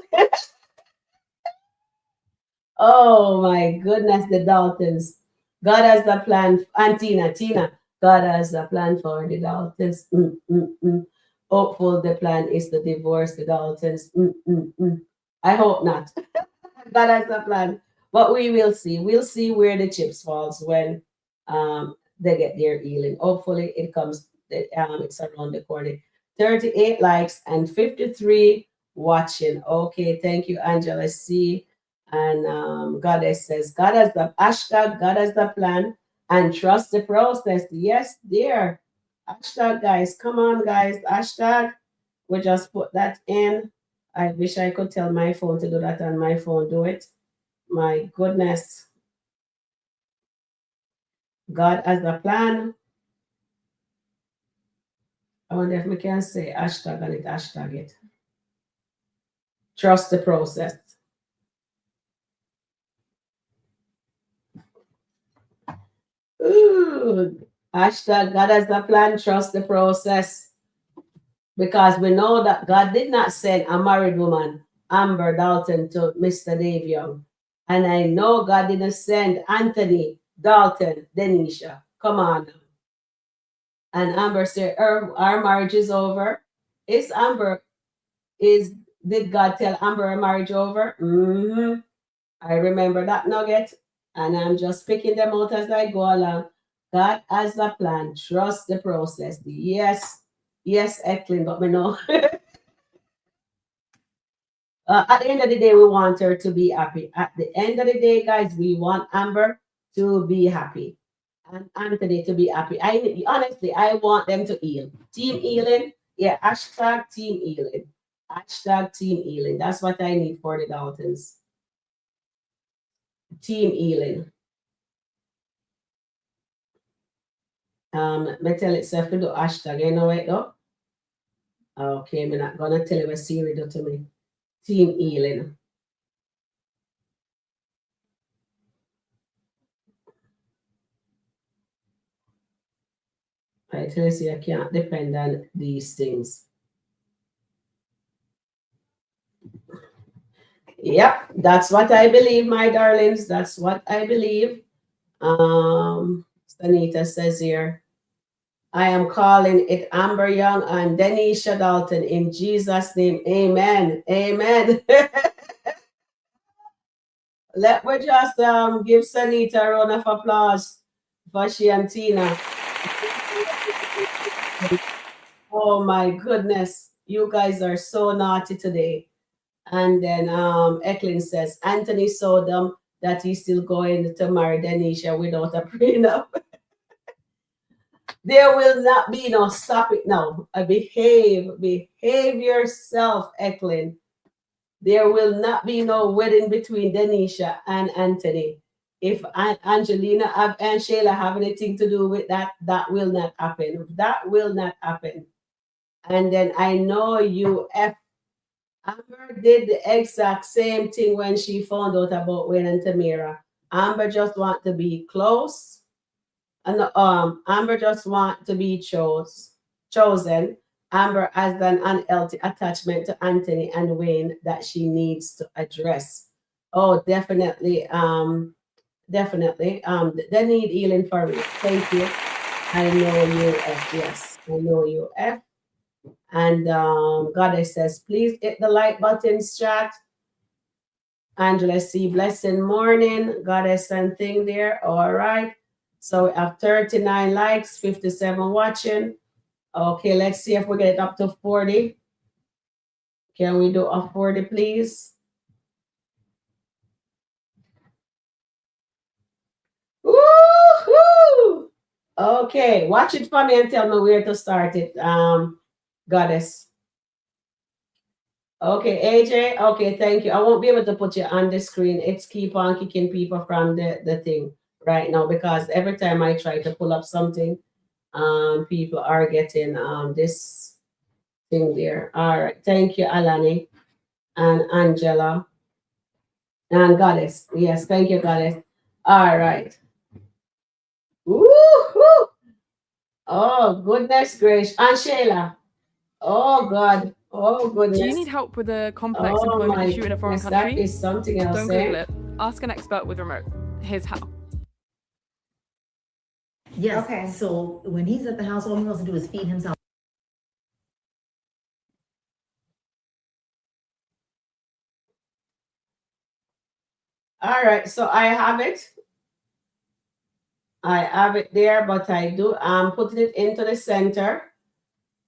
Oh my goodness, the Daltons. God has a plan. And Tina, God has a plan for the Daltons. Hopeful the plan is to divorce the Daltons. I hope not. God has a plan. But we will see. We'll see where the chips falls when they get their healing. Hopefully it comes, it's around the corner. 38 likes and 53 watching. Okay, thank you, Angela C. And Goddess says, God has the hashtag, God has the plan, and trust the process. Yes, dear. Hashtag, guys. Come on, guys. Hashtag. We just put that in. I wish I could tell my phone to do that and my phone do it. My goodness. God has a plan. I wonder if we can say hashtag on it, hashtag it. Trust the process. Ooh. Hashtag God has a plan, trust the process. Because we know that God did not send a married woman, Amber Dalton, to Mr. Dave Young. And I know God didn't send Anthony Dalton, Denisha. Come on. And Amber said, our marriage is over. It's Amber. Did God tell Amber her marriage over? I remember that nugget, and I'm just picking them out as I go along. God has a plan. Trust the process. Yes, yes, Eklund, but me know. At the end of the day, we want her to be happy. At the end of the day, guys, we want Amber to be happy and Anthony to be happy. Honestly, I want them to heal. Team healing, yeah. Hashtag team healing. Hashtag team healing. That's what I need for the Daltons. Team healing. Me tell itself to do hashtag. You know it though. Okay, I'm not gonna tell you what Siri do to me. Team healing. I tell you, I can't depend on these things. Yep, that's what I believe, my darlings. That's what I believe. Sanita says here, I am calling it Amber Young and Denisha Dalton in Jesus' name. Amen. Amen. Let me just give Sanita a round of applause for she and Tina. Oh my goodness. You guys are so naughty today. And then Eklund says, Anthony saw them that he's still going to marry Denisha without a prenup. There will not be no stop it now. Behave yourself, Eklund. There will not be no wedding between Denisha and Anthony. If Angelina and Shayla have anything to do with that, that will not happen. That will not happen. And then I know Amber did the exact same thing when she found out about Wayne and Tamara. Amber just want to be close, and Amber just want to be chosen. Amber has an unhealthy attachment to Anthony and Wayne that she needs to address. Oh, definitely, definitely. They need healing for me. Thank you. I know you, F. Yes, I know you, F. And Goddess says, please hit the like button, chat. Angela C. Blessing morning. Goddess and thing there. All right. So we have 39 likes, 57 watching. Okay, let's see if we get it up to 40. Can we do a 40, please? Woo-hoo! Okay, watch it for me and tell me where to start it, Goddess. Okay, AJ. Okay, thank you. I won't be able to put you on the screen. It's keep on kicking people from the thing right now because every time I try to pull up something, people are getting this thing there. All right, thank you, Alani and Angela and Goddess. Yes, thank you, Goddess. All right. Woo-hoo! Oh, goodness gracious. And Shayla. Oh, God. Oh, goodness. Do you need help with a complex Oh, employment my issue in a foreign goodness, country? that is something else, Don't Google it. Ask an expert with remote. Here's how. Yes. Okay. So when he's at the house, all he wants to do is feed himself. All right, so I have it. I have it there, but I'm putting it into the center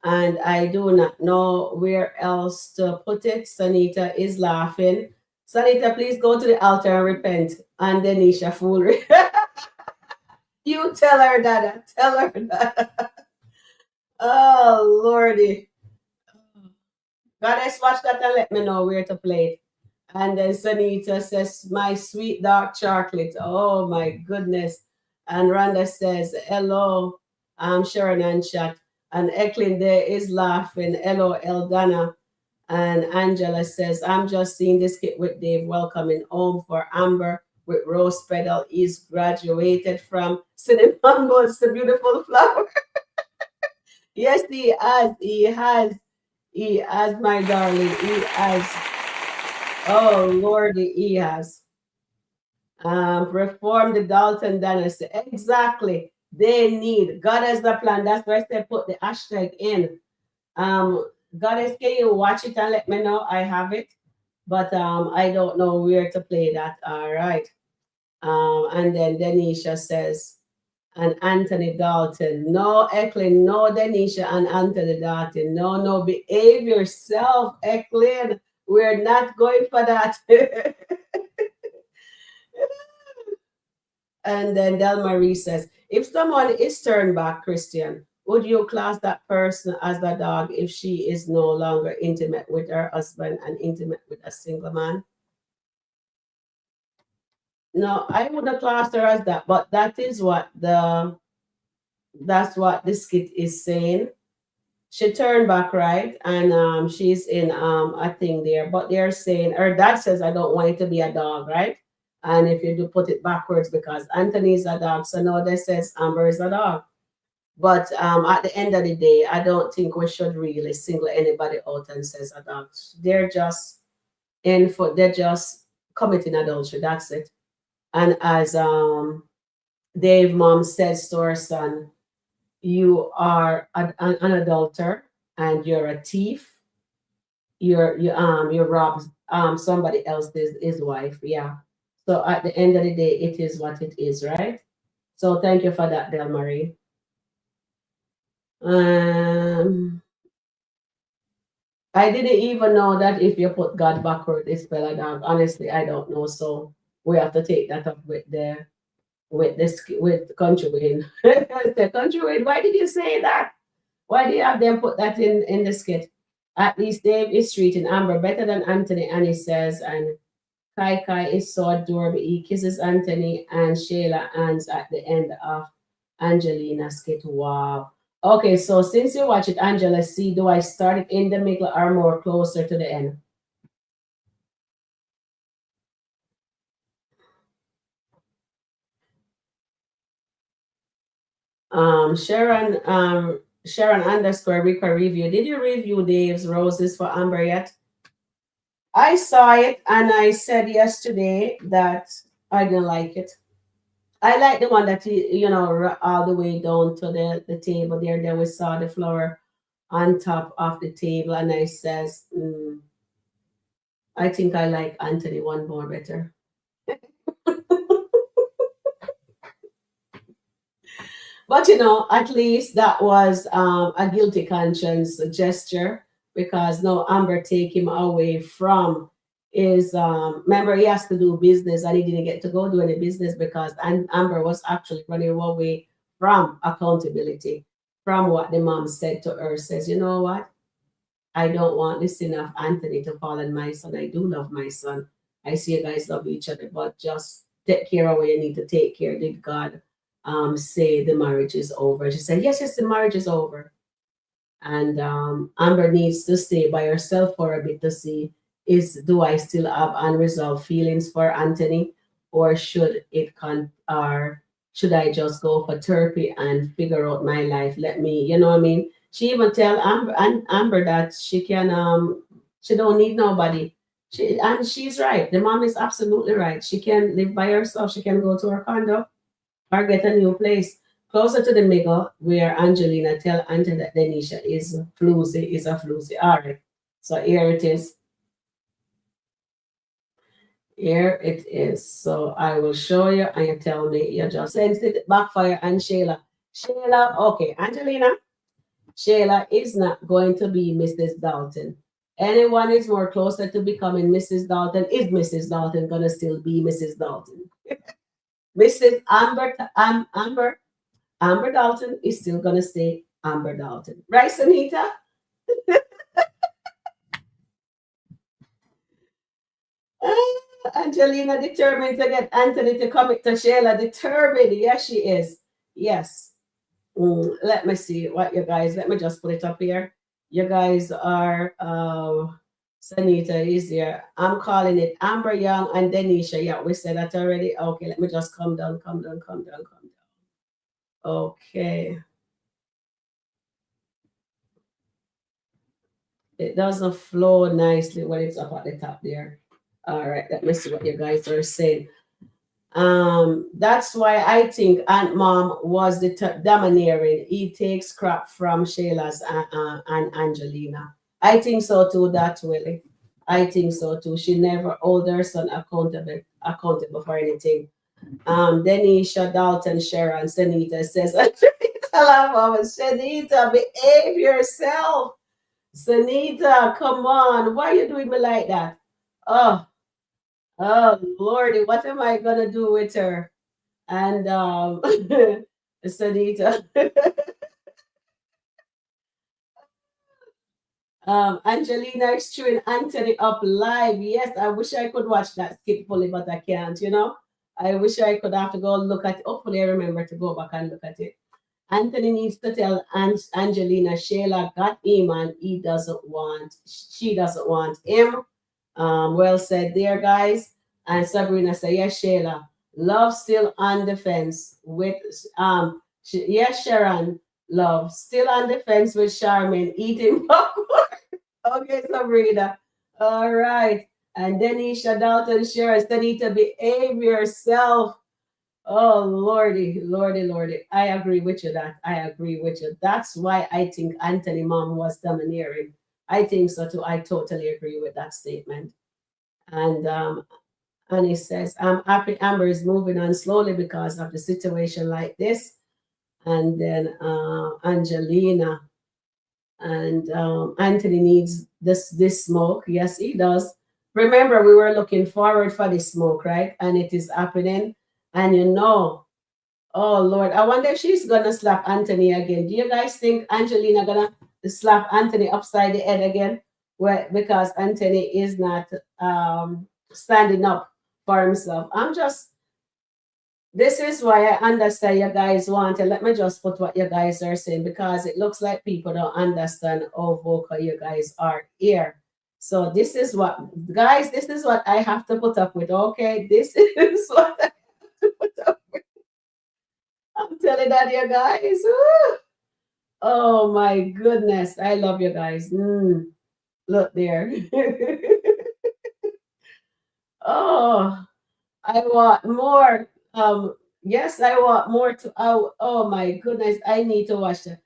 and I do not know where else to put it. Sanita is laughing. Sanita, please go to the altar and repent. And Denisha foolery. You tell her that. Tell her that. Oh, Lordy. Goddess, watch that and let me know where to play it. And then Sanita says, my sweet dark chocolate. Oh, my goodness. And Rhonda says, hello, I'm Sharon and chat. And Eklund there is laughing. Hello, Eldana. And Angela says, I'm just seeing this kit with Dave welcoming home for Amber with Rose Petal. He's graduated from Cinnamon Buds, the beautiful flower. Yes, he has. He has. He has, my darling. He has. Oh, Lordy, he has. Reform the Dalton dynasty. Exactly. They need. God has the plan. That's why I said put the hashtag in. Goddess, can you watch it and let me know? I have it, but I don't know where to play that. All right. And then Denisha says, and Anthony Dalton. No, Eklund, no, Denisha and Anthony Dalton. No, no, behave yourself, Eklund. We're not going for that. And then Del Marie says, if someone is turned back Christian, would you class that person as a dog if she is no longer intimate with her husband and intimate with a single man? No, I wouldn't class her as that, but that's what the skit is saying. She turned back, right? And she's in a thing there, but they're saying her dad says I don't want it to be a dog, right? And if you do put it backwards because Anthony's a dog, so now they says Amber is a dog. But at the end of the day, I don't think we should really single anybody out and says a dog. They're just they're just committing adultery. That's it. And as Dave mom says to her son, you are an adulterer and you're a thief. You robbed somebody else's his wife. Yeah. So at the end of the day, it is what it is, right? So thank you for that, Del Marie. Um, I didn't even know that if you put God backward, it's spell a dog. Honestly, I don't know. So we have to take that up with Country Wayne. The Country Wayne, why did you say that? Why do you have them put that in the skit? At least Dave is treating Amber better than Anthony, Annie says, and Kai Kai is so adorable. He kisses Anthony and Shayla hands at the end of Angelina's skit. Wow. Okay, so since you watch it, Angela, see, do I start it in the middle or more closer to the end? Sharon underscore Rika review. Did you review Dave's roses for Amber yet? I saw it and I said yesterday that I didn't like it. I like the one that all the way down to the table there. Then we saw the flower on top of the table, and I says, I think I like Anthony one more better. But at least that was a guilty conscience gesture because no Amber take him away from his remember he has to do business and he didn't get to go do any business because Amber was actually running away from accountability from what the mom said to her. Says, you know what? I don't want the sin of Anthony to fall on my son. I do love my son. I see you guys love each other, but just take care of what you need to take care. Did God say the marriage is over? She said, yes, the marriage is over. And Amber needs to stay by herself for a bit to see do I still have unresolved feelings for Anthony, or should should I just go for therapy and figure out my life? Let me, you know what I mean? She even tell Amber that she can she don't need nobody. And she's right. The mom is absolutely right. She can live by herself. She can go to her condo or get a new place closer to the middle where Angelina tell Anthony that Denisha is a floozy. All right. So here it is. Here it is. So I will show you and you tell me you just sensed it backfire and Shayla. Shayla, okay, Angelina. Shayla is not going to be Mrs. Dalton. Anyone is more closer to becoming Mrs. Dalton. Is Mrs. Dalton gonna still be Mrs. Dalton? Mrs. Amber Dalton is still gonna stay Amber Dalton. Right, Sunita? Angelina determined to get Anthony to commit to Shayla. Determined. Yes, she is. Yes. Let me see what you guys, let me just put it up here. You guys are, Sanita is here. I'm calling it Amber Young and Denisha. Yeah, we said that already. Okay, let me just come down. Okay. It doesn't flow nicely when it's up at the top there. All right, let me see what you guys are saying. That's why I think Aunt Mom was the domineering. He takes crap from Shayla's and Angelina. I think so too, that Willie. I think so too. She never hold her son accountable for anything. Denisha, Dalton, Sharon, Senita says, Senita, behave yourself. Senita, come on. Why you doing me like that? Oh, oh, Lordy, what am I gonna do with her? And Senita. Angelina is chewing Anthony up live. Yes, I wish I could watch that skit fully, but I can't, you know. I wish I could have to go look at it. Hopefully, I remember to go back and look at it. Anthony needs to tell Angelina Shayla got him and she doesn't want him. Well said there, guys. And Sabrina said, yes, Shayla. Love still on the fence with yes, Sharon. Love still on the fence with Charmin eating popcorn. Okay, Sabrina. All right. And Denisha Dalton shares, Tanita, behave yourself. Oh, Lordy, Lordy, Lordy. I agree with you that. I agree with you. That's why I think Anthony mom was domineering. I think so too. I totally agree with that statement. And he says, I'm happy Amber is moving on slowly because of the situation like this. And then Angelina and Anthony needs this smoke. Yes, he does. Remember, we were looking forward for this smoke, right? And it is happening. And you know, oh Lord, I wonder if she's gonna slap Anthony again. Do you guys think Angelina gonna slap Anthony upside the head again? Well, because Anthony is not standing up for himself. This is why I understand you guys want to let me just put what you guys are saying because it looks like people don't understand how vocal you guys are here. So this is what, guys, this is what I have to put up with. Okay, this is what I have to put up with. I'm telling that you guys. Woo. Oh my goodness, I love you guys. Look there. Oh, I want more. Yes, I want more to. Oh my goodness, I need to watch that.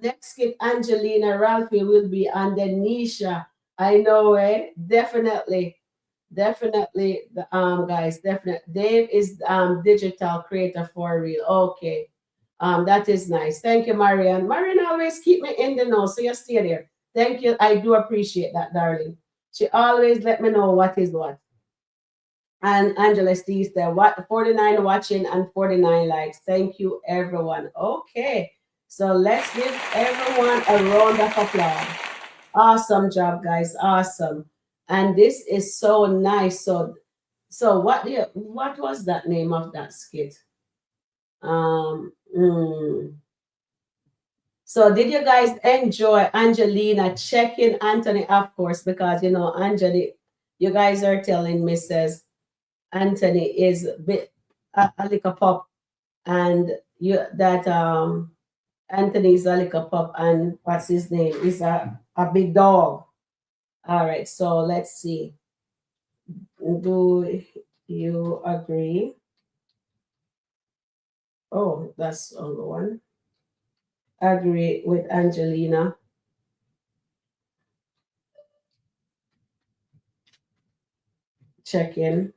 Next kid, Angelina Ralphie will be on the Nisha. I know, eh? Definitely, definitely. The guys, definitely. Dave is digital creator for real. Okay, that is nice. Thank you, Marianne. Marianne always keep me in the know, so you stay there. Thank you. I do appreciate that, darling. She always let me know what is what. And Angela sees there, what 49 watching and 49 likes. Thank you, everyone. Okay, so let's give everyone a round of applause. Awesome job, guys. Awesome. And this is so nice. So what was that name of that skit? Um, mm. So did you guys enjoy Angelina checking Anthony, of course, because you know, Angelina, you guys are telling Mrs. Anthony is a liquor pop, and you that Anthony is a liquor pop, and what's his name is a big dog. All right, so let's see. Do you agree? Oh, that's on the one. Agree with Angelina. Check in.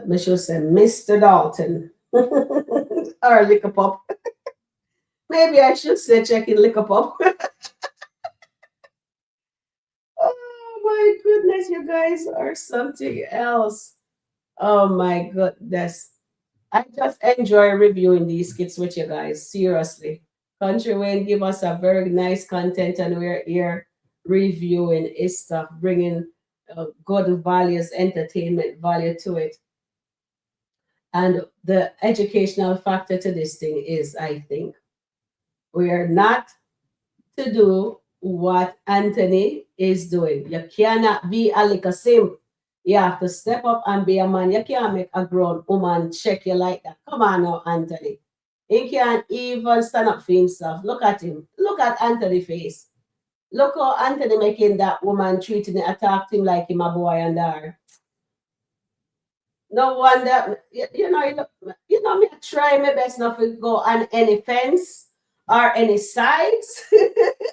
Michelle said, Mr. Dalton. Or liquor pop. Maybe I should say check in liquor pop. Oh my goodness, you guys are something else. Oh my goodness. I just enjoy reviewing these skits with you guys. Seriously. Country Wayne give us a very nice content and we're here reviewing his stuff, bringing good values, entertainment value to it. And the educational factor to this thing is, I think, we are not to do what Anthony is doing. You cannot be a little simp. You have to step up and be a man. You can't make a grown woman check you like that. Come on now, Anthony. He can't even stand up for himself. Look at him. Look at Anthony's face. Look how Anthony making that woman treating him, attack him like him a boy and her. No wonder, me I try my best not to go on any fence or any sides,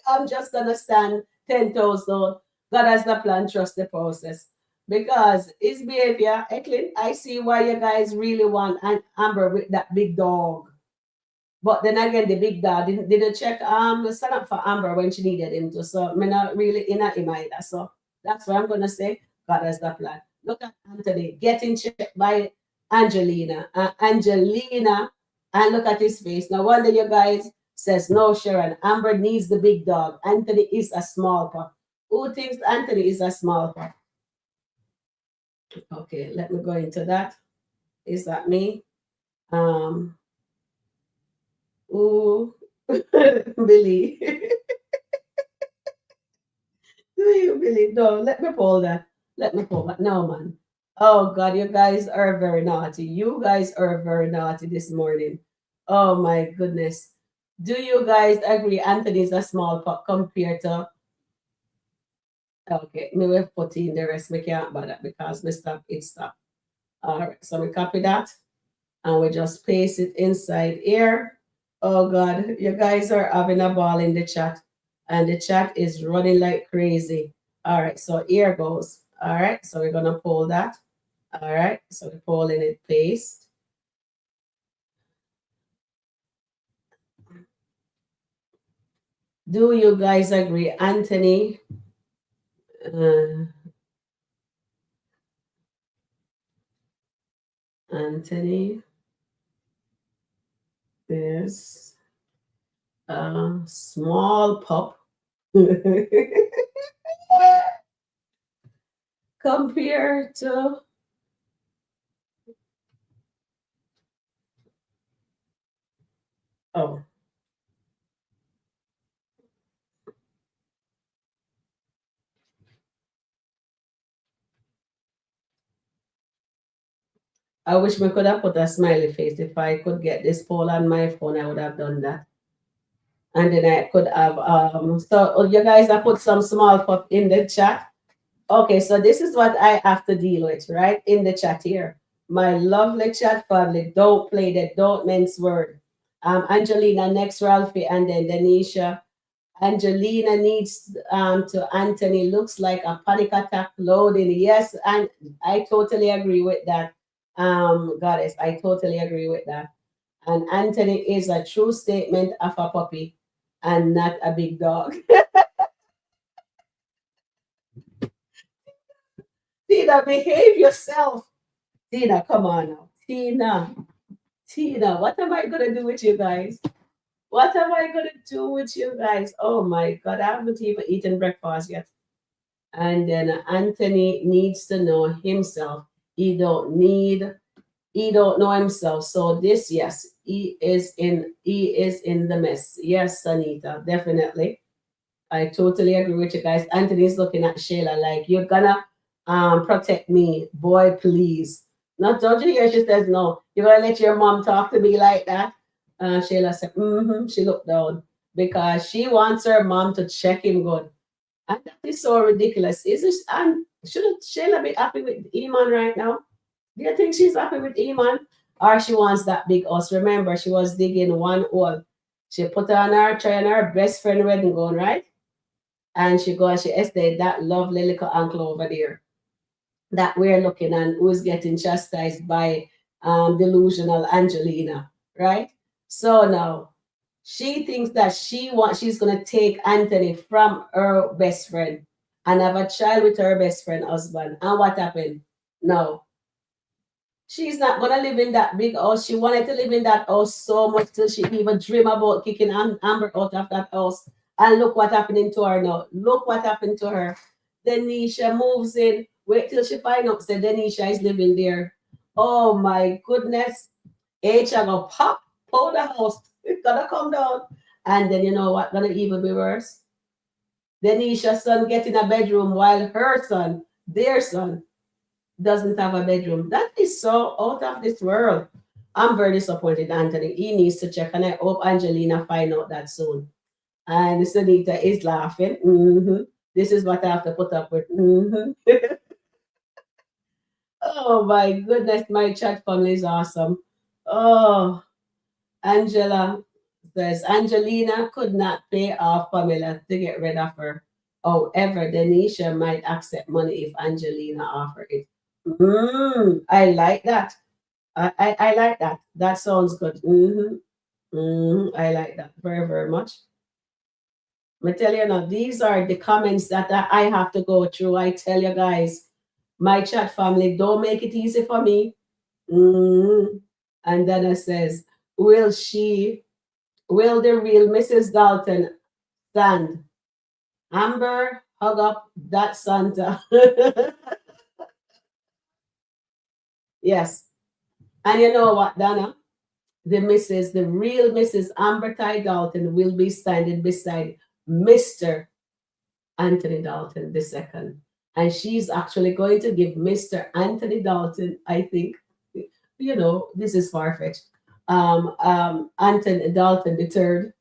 I'm just gonna stand 10 toes down. God has the plan, trust the process. Because his behavior, Eklund, I see why you guys really want an Amber with that big dog. But then again, the big dog didn't check stand up for Amber when she needed him to. So me not really in him either. So that's what I'm gonna say. God has the plan. Look at Anthony getting checked by Angelina. Angelina, and look at his face. No wonder you guys says no, Sharon. Amber needs the big dog. Anthony is a small pup. Who thinks Anthony is a small pup? Okay, let me go into that. Is that me? Um, ooh, Billy. Do you really? No, let me pull that. Let me pull that. No, man. Oh, God, you guys are very naughty. You guys are very naughty this morning. Oh, my goodness. Do you guys agree Anthony is a small pup compared to. Okay, me will put in the rest. We can't bother because we stop, it stop. All right, so we copy that and we just paste it inside here. Oh, God, you guys are having a ball in the chat and the chat is running like crazy. All right, so here goes. All right, so we're gonna pull that. All right, so we're pulling it, paste. Do you guys agree, Anthony? Anthony is a small pup compared to. Oh, I wish we could have put a smiley face. If I could get this poll on my phone, I would have done that. And then I could have so you guys have put some small pup in the chat. Okay, so this is what I have to deal with, right? In the chat here. My lovely chat family, don't play that, don't mince word. Angelina, next Ralphie, and then Denisha. Angelina needs to Anthony looks like a panic attack loading. Yes, and I totally agree with that. Goddess, I totally agree with that. And Anthony is a true statement of a puppy and not a big dog. Tina, behave yourself. Tina, come on now. Tina, what am I gonna do with you guys? What am I gonna do with you guys? Oh my God, I haven't even eaten breakfast yet. And then Anthony needs to know himself. He don't know himself. So this, yes, he is in the mess. Yes, Anita, definitely. I totally agree with you guys. Anthony's looking at Shayla like, you're gonna protect me, boy, please. Not, don't you hear? She says, no, you're gonna let your mom talk to me like that. Shayla said, she looked down because she wants her mom to check him good. And that is so ridiculous. Is this, and shouldn't Shayla be happy with Iman right now? Do you think she's happy with Iman? Or she wants that big house? Remember, she was digging one hole. She put on her tray and her best friend wedding gown, right? And she go and she estate that lovely little uncle over there that we're looking and who's getting chastised by delusional Angelina, right? So now she thinks that she's gonna take Anthony from her best friend and have a child with her best friend husband. And what happened? No, she's not gonna live in that big house. She wanted to live in that house so much till she even dream about kicking Amber out of that house. And look what happening to her now. Look what happened to her. Denisha moves in. Wait till she find out that Denisha is living there. Oh my goodness. H gonna pop out the house. It's gonna come down. And then you know what gonna even be worse? Denisha's son get in a bedroom while her son, their son, doesn't have a bedroom. That is so out of this world. I'm very disappointed, Anthony. He needs to check, and I hope Angelina find out that soon. And Sunita is laughing. This is what I have to put up with. Oh my goodness, my chat family is awesome. Oh, Angela says Angelina could not pay off Pamela to get rid of her. However, Denisha might accept money if Angelina offer it. I like that. I like that. That sounds good. I like that very, very much. I tell you now, these are the comments that I have to go through. I tell you guys, my chat family, don't make it easy for me. And then it says, will the real Mrs. Dalton stand? Amber, hug up that Santa. Yes. And you know what, Donna? The real Mrs. Amber Ty Dalton will be standing beside Mr. Anthony Dalton II. And she's actually going to give Mr. Anthony Dalton, I think, this is far-fetched. Anthony Dalton the third.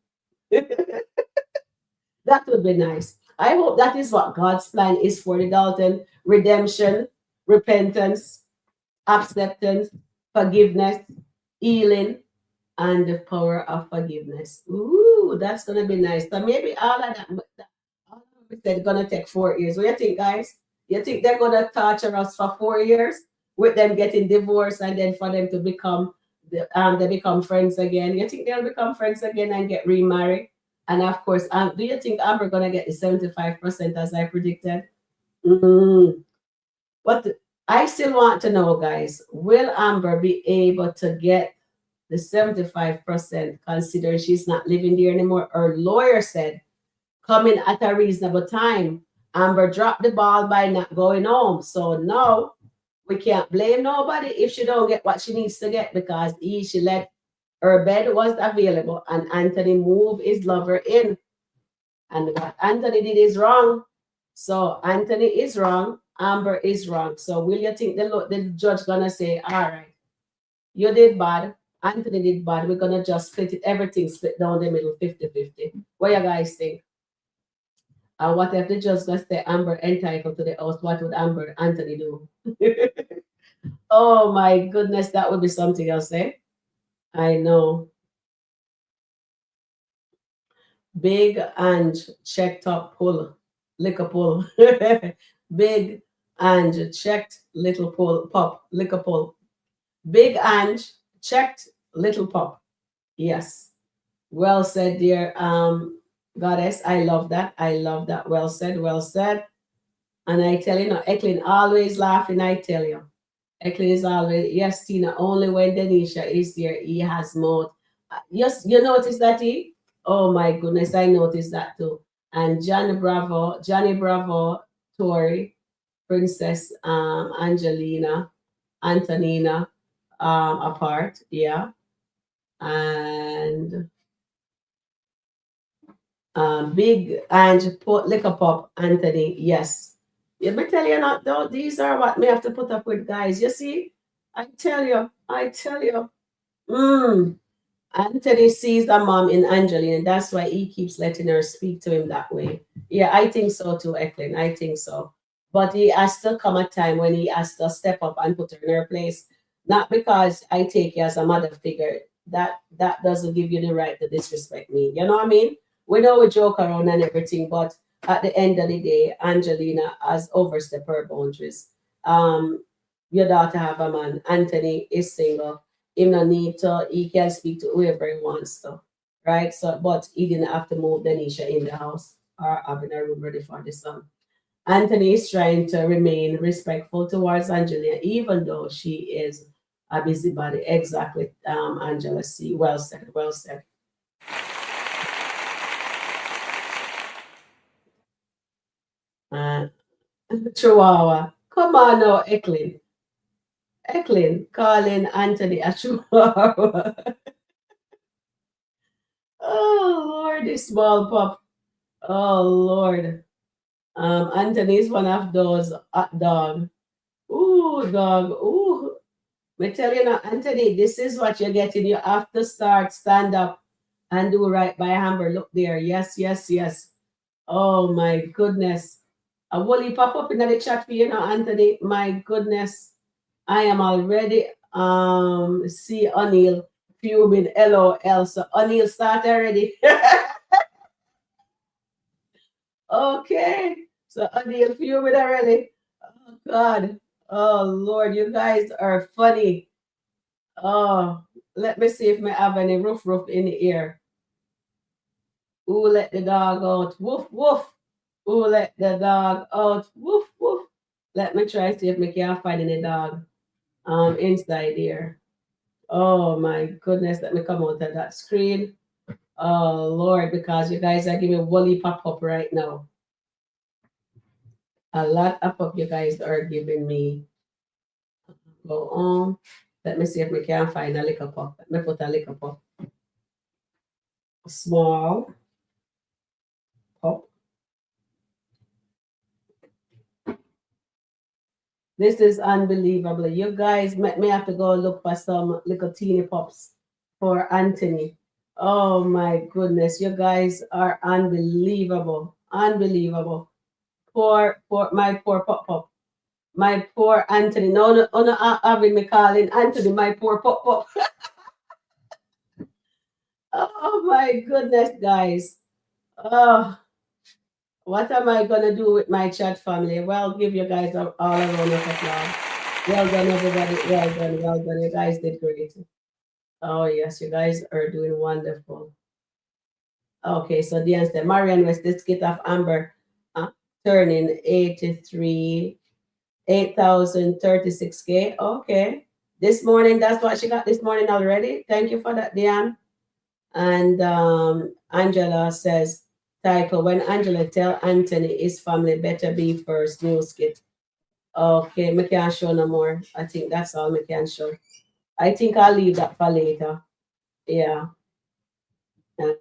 That would be nice. I hope that is what God's plan is for the Dalton: redemption, repentance, acceptance, forgiveness, healing, and the power of forgiveness. Ooh, that's gonna be nice. So maybe all of that, all of it said gonna take 4 years. What do you think, guys? You think they're gonna torture us for 4 years with them getting divorced and then for them to become they become friends again? You think they'll become friends again and get remarried? And of course, do you think Amber gonna get the 75% as I predicted? Mm. But I still want to know, guys, will Amber be able to get the 75% considering she's not living there anymore? Her lawyer said, coming at a reasonable time. Amber dropped the ball by not going home. So no, we can't blame nobody if she don't get what she needs to get because she let her bed was available and Anthony moved his lover in. And what Anthony did is wrong. So Anthony is wrong. Amber is wrong. So will you think the judge gonna say, all right, you did bad, Anthony did bad, we're gonna just everything split down the middle 50-50. What you guys think? And what if the judge gonna say Amber entitled to the house? What would Anthony do? Oh my goodness, that would be something else, eh? I know. Big and checked up pull, liquor pull. Big and checked little pull, pop, liquor pull. Big and checked little pop. Yes. Well said, dear goddess. I love that. I love that. Well said. Well said. And I tell you, Eklin always laughing. I tell you. Eklin is always, yes, Tina, only when Denisha is there, he has mouth. Yes, you notice that he? Oh my goodness, I noticed that too. And Johnny Bravo, Tori, Princess Angelina, Antonina apart, yeah. And Big and Liquor Pop, Anthony, yes. You me tell you not though, these are what me have to put up with, guys. You see? I tell you. Anthony sees a mom in Angelina. That's why he keeps letting her speak to him that way. Yeah, I think so too, Eklin. I think so. But he has to come a time when he has to step up and put her in her place. Not because I take you as a mother figure. That doesn't give you the right to disrespect me. You know what I mean? We know we joke around and everything, but at the end of the day, Angelina has overstepped her boundaries. Your daughter have a man. Anthony is single. He no need to, he can speak to whoever he wants to. Right? So but he didn't have to move Denisha in the house or having a room ready for the son. Anthony is trying to remain respectful towards Angelina, even though she is a busybody. Exactly, Angela C. Well said, well said. Chihuahua. Come on now, Eklin. Eklin calling Anthony a chihuahua. Oh Lord, this small pup. Oh Lord. Anthony is one of those hot dog. Ooh, dog. Ooh. Me tell you now, Anthony, this is what you're getting. You have to stand up and do right by Amber. Look there. Yes, yes, yes. Oh my goodness. A woolly pop up in the chat for you now, Anthony. My goodness. I am already see O'Neill fuming. LOL. So O'Neill start already. Okay. So O'Neill fuming already. Oh God. Oh Lord, you guys are funny. Oh, let me see if I have any roof in the ear. Who let the dog out? Woof woof. Who let the dog out? Woof woof. Let me try see if I can find any dog inside here. Oh my goodness, let me come out of that screen. Oh Lord, because you guys are giving woolly pop up right now. A lot of pop you guys are giving me. Go on. Let me see if we can find a liquor pop. Let me put a liquor pop. Small pop. This is unbelievable. You guys may have to go look for some little teeny pops for Anthony. Oh my goodness, you guys are unbelievable. Unbelievable. Poor my poor pop. My poor Anthony. No, having me calling Anthony my poor pop. Oh my goodness, guys. Oh, what am I gonna do with my chat family? Well, give you guys all a round of applause. Well done, everybody. Well done, well done. You guys did great. Oh yes, you guys are doing wonderful. Okay, so the answer, Marian West, the skit of Amber, turning 83, 8,036K. Okay. This morning, that's what she got this morning already. Thank you for that, Diane. And Angela says, title, when Angela tell Anthony his family better be first, new skit. Okay, me can't show no more. I think that's all me can show. I think I'll leave that for later. Yeah.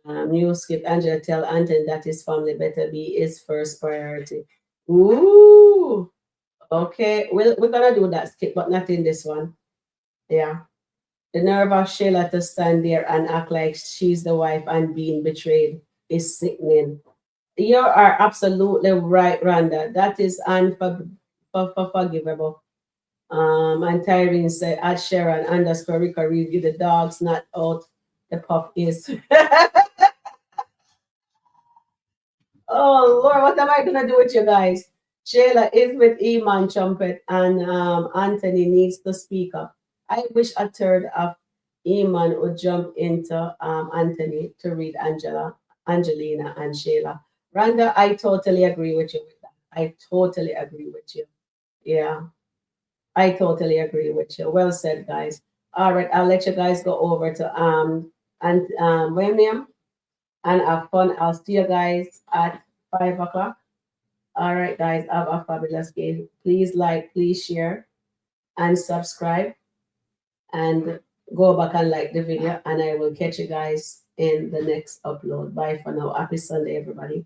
New skit, Angela tell Anthony that his family better be his first priority. Ooh. Okay, we're gonna do that skit, but not in this one. Yeah. The nerve of Sheila to stand there and act like she's the wife and being betrayed is sickening. You are absolutely right, Rhonda. That is unforgivable. And Tyrene said, at Sharon underscore Rica review, the dog's not out, the pup is. Oh, Lord, what am I going to do with you guys? Shayla is with Eman Trumpet, and Anthony needs to speak up. I wish a third of Eman would jump into Anthony to read Angelina, and Shayla. Rhonda, I totally agree with you with that. I totally agree with you. Yeah, I totally agree with you. Well said, guys. All right, I'll let you guys go over to William and have fun. I'll see you guys at 5 o'clock. All right, guys, have a fabulous day. Please like, please share, and subscribe, and go back and like the video. And I will catch you guys in the next upload. Bye for now. Happy Sunday, everybody.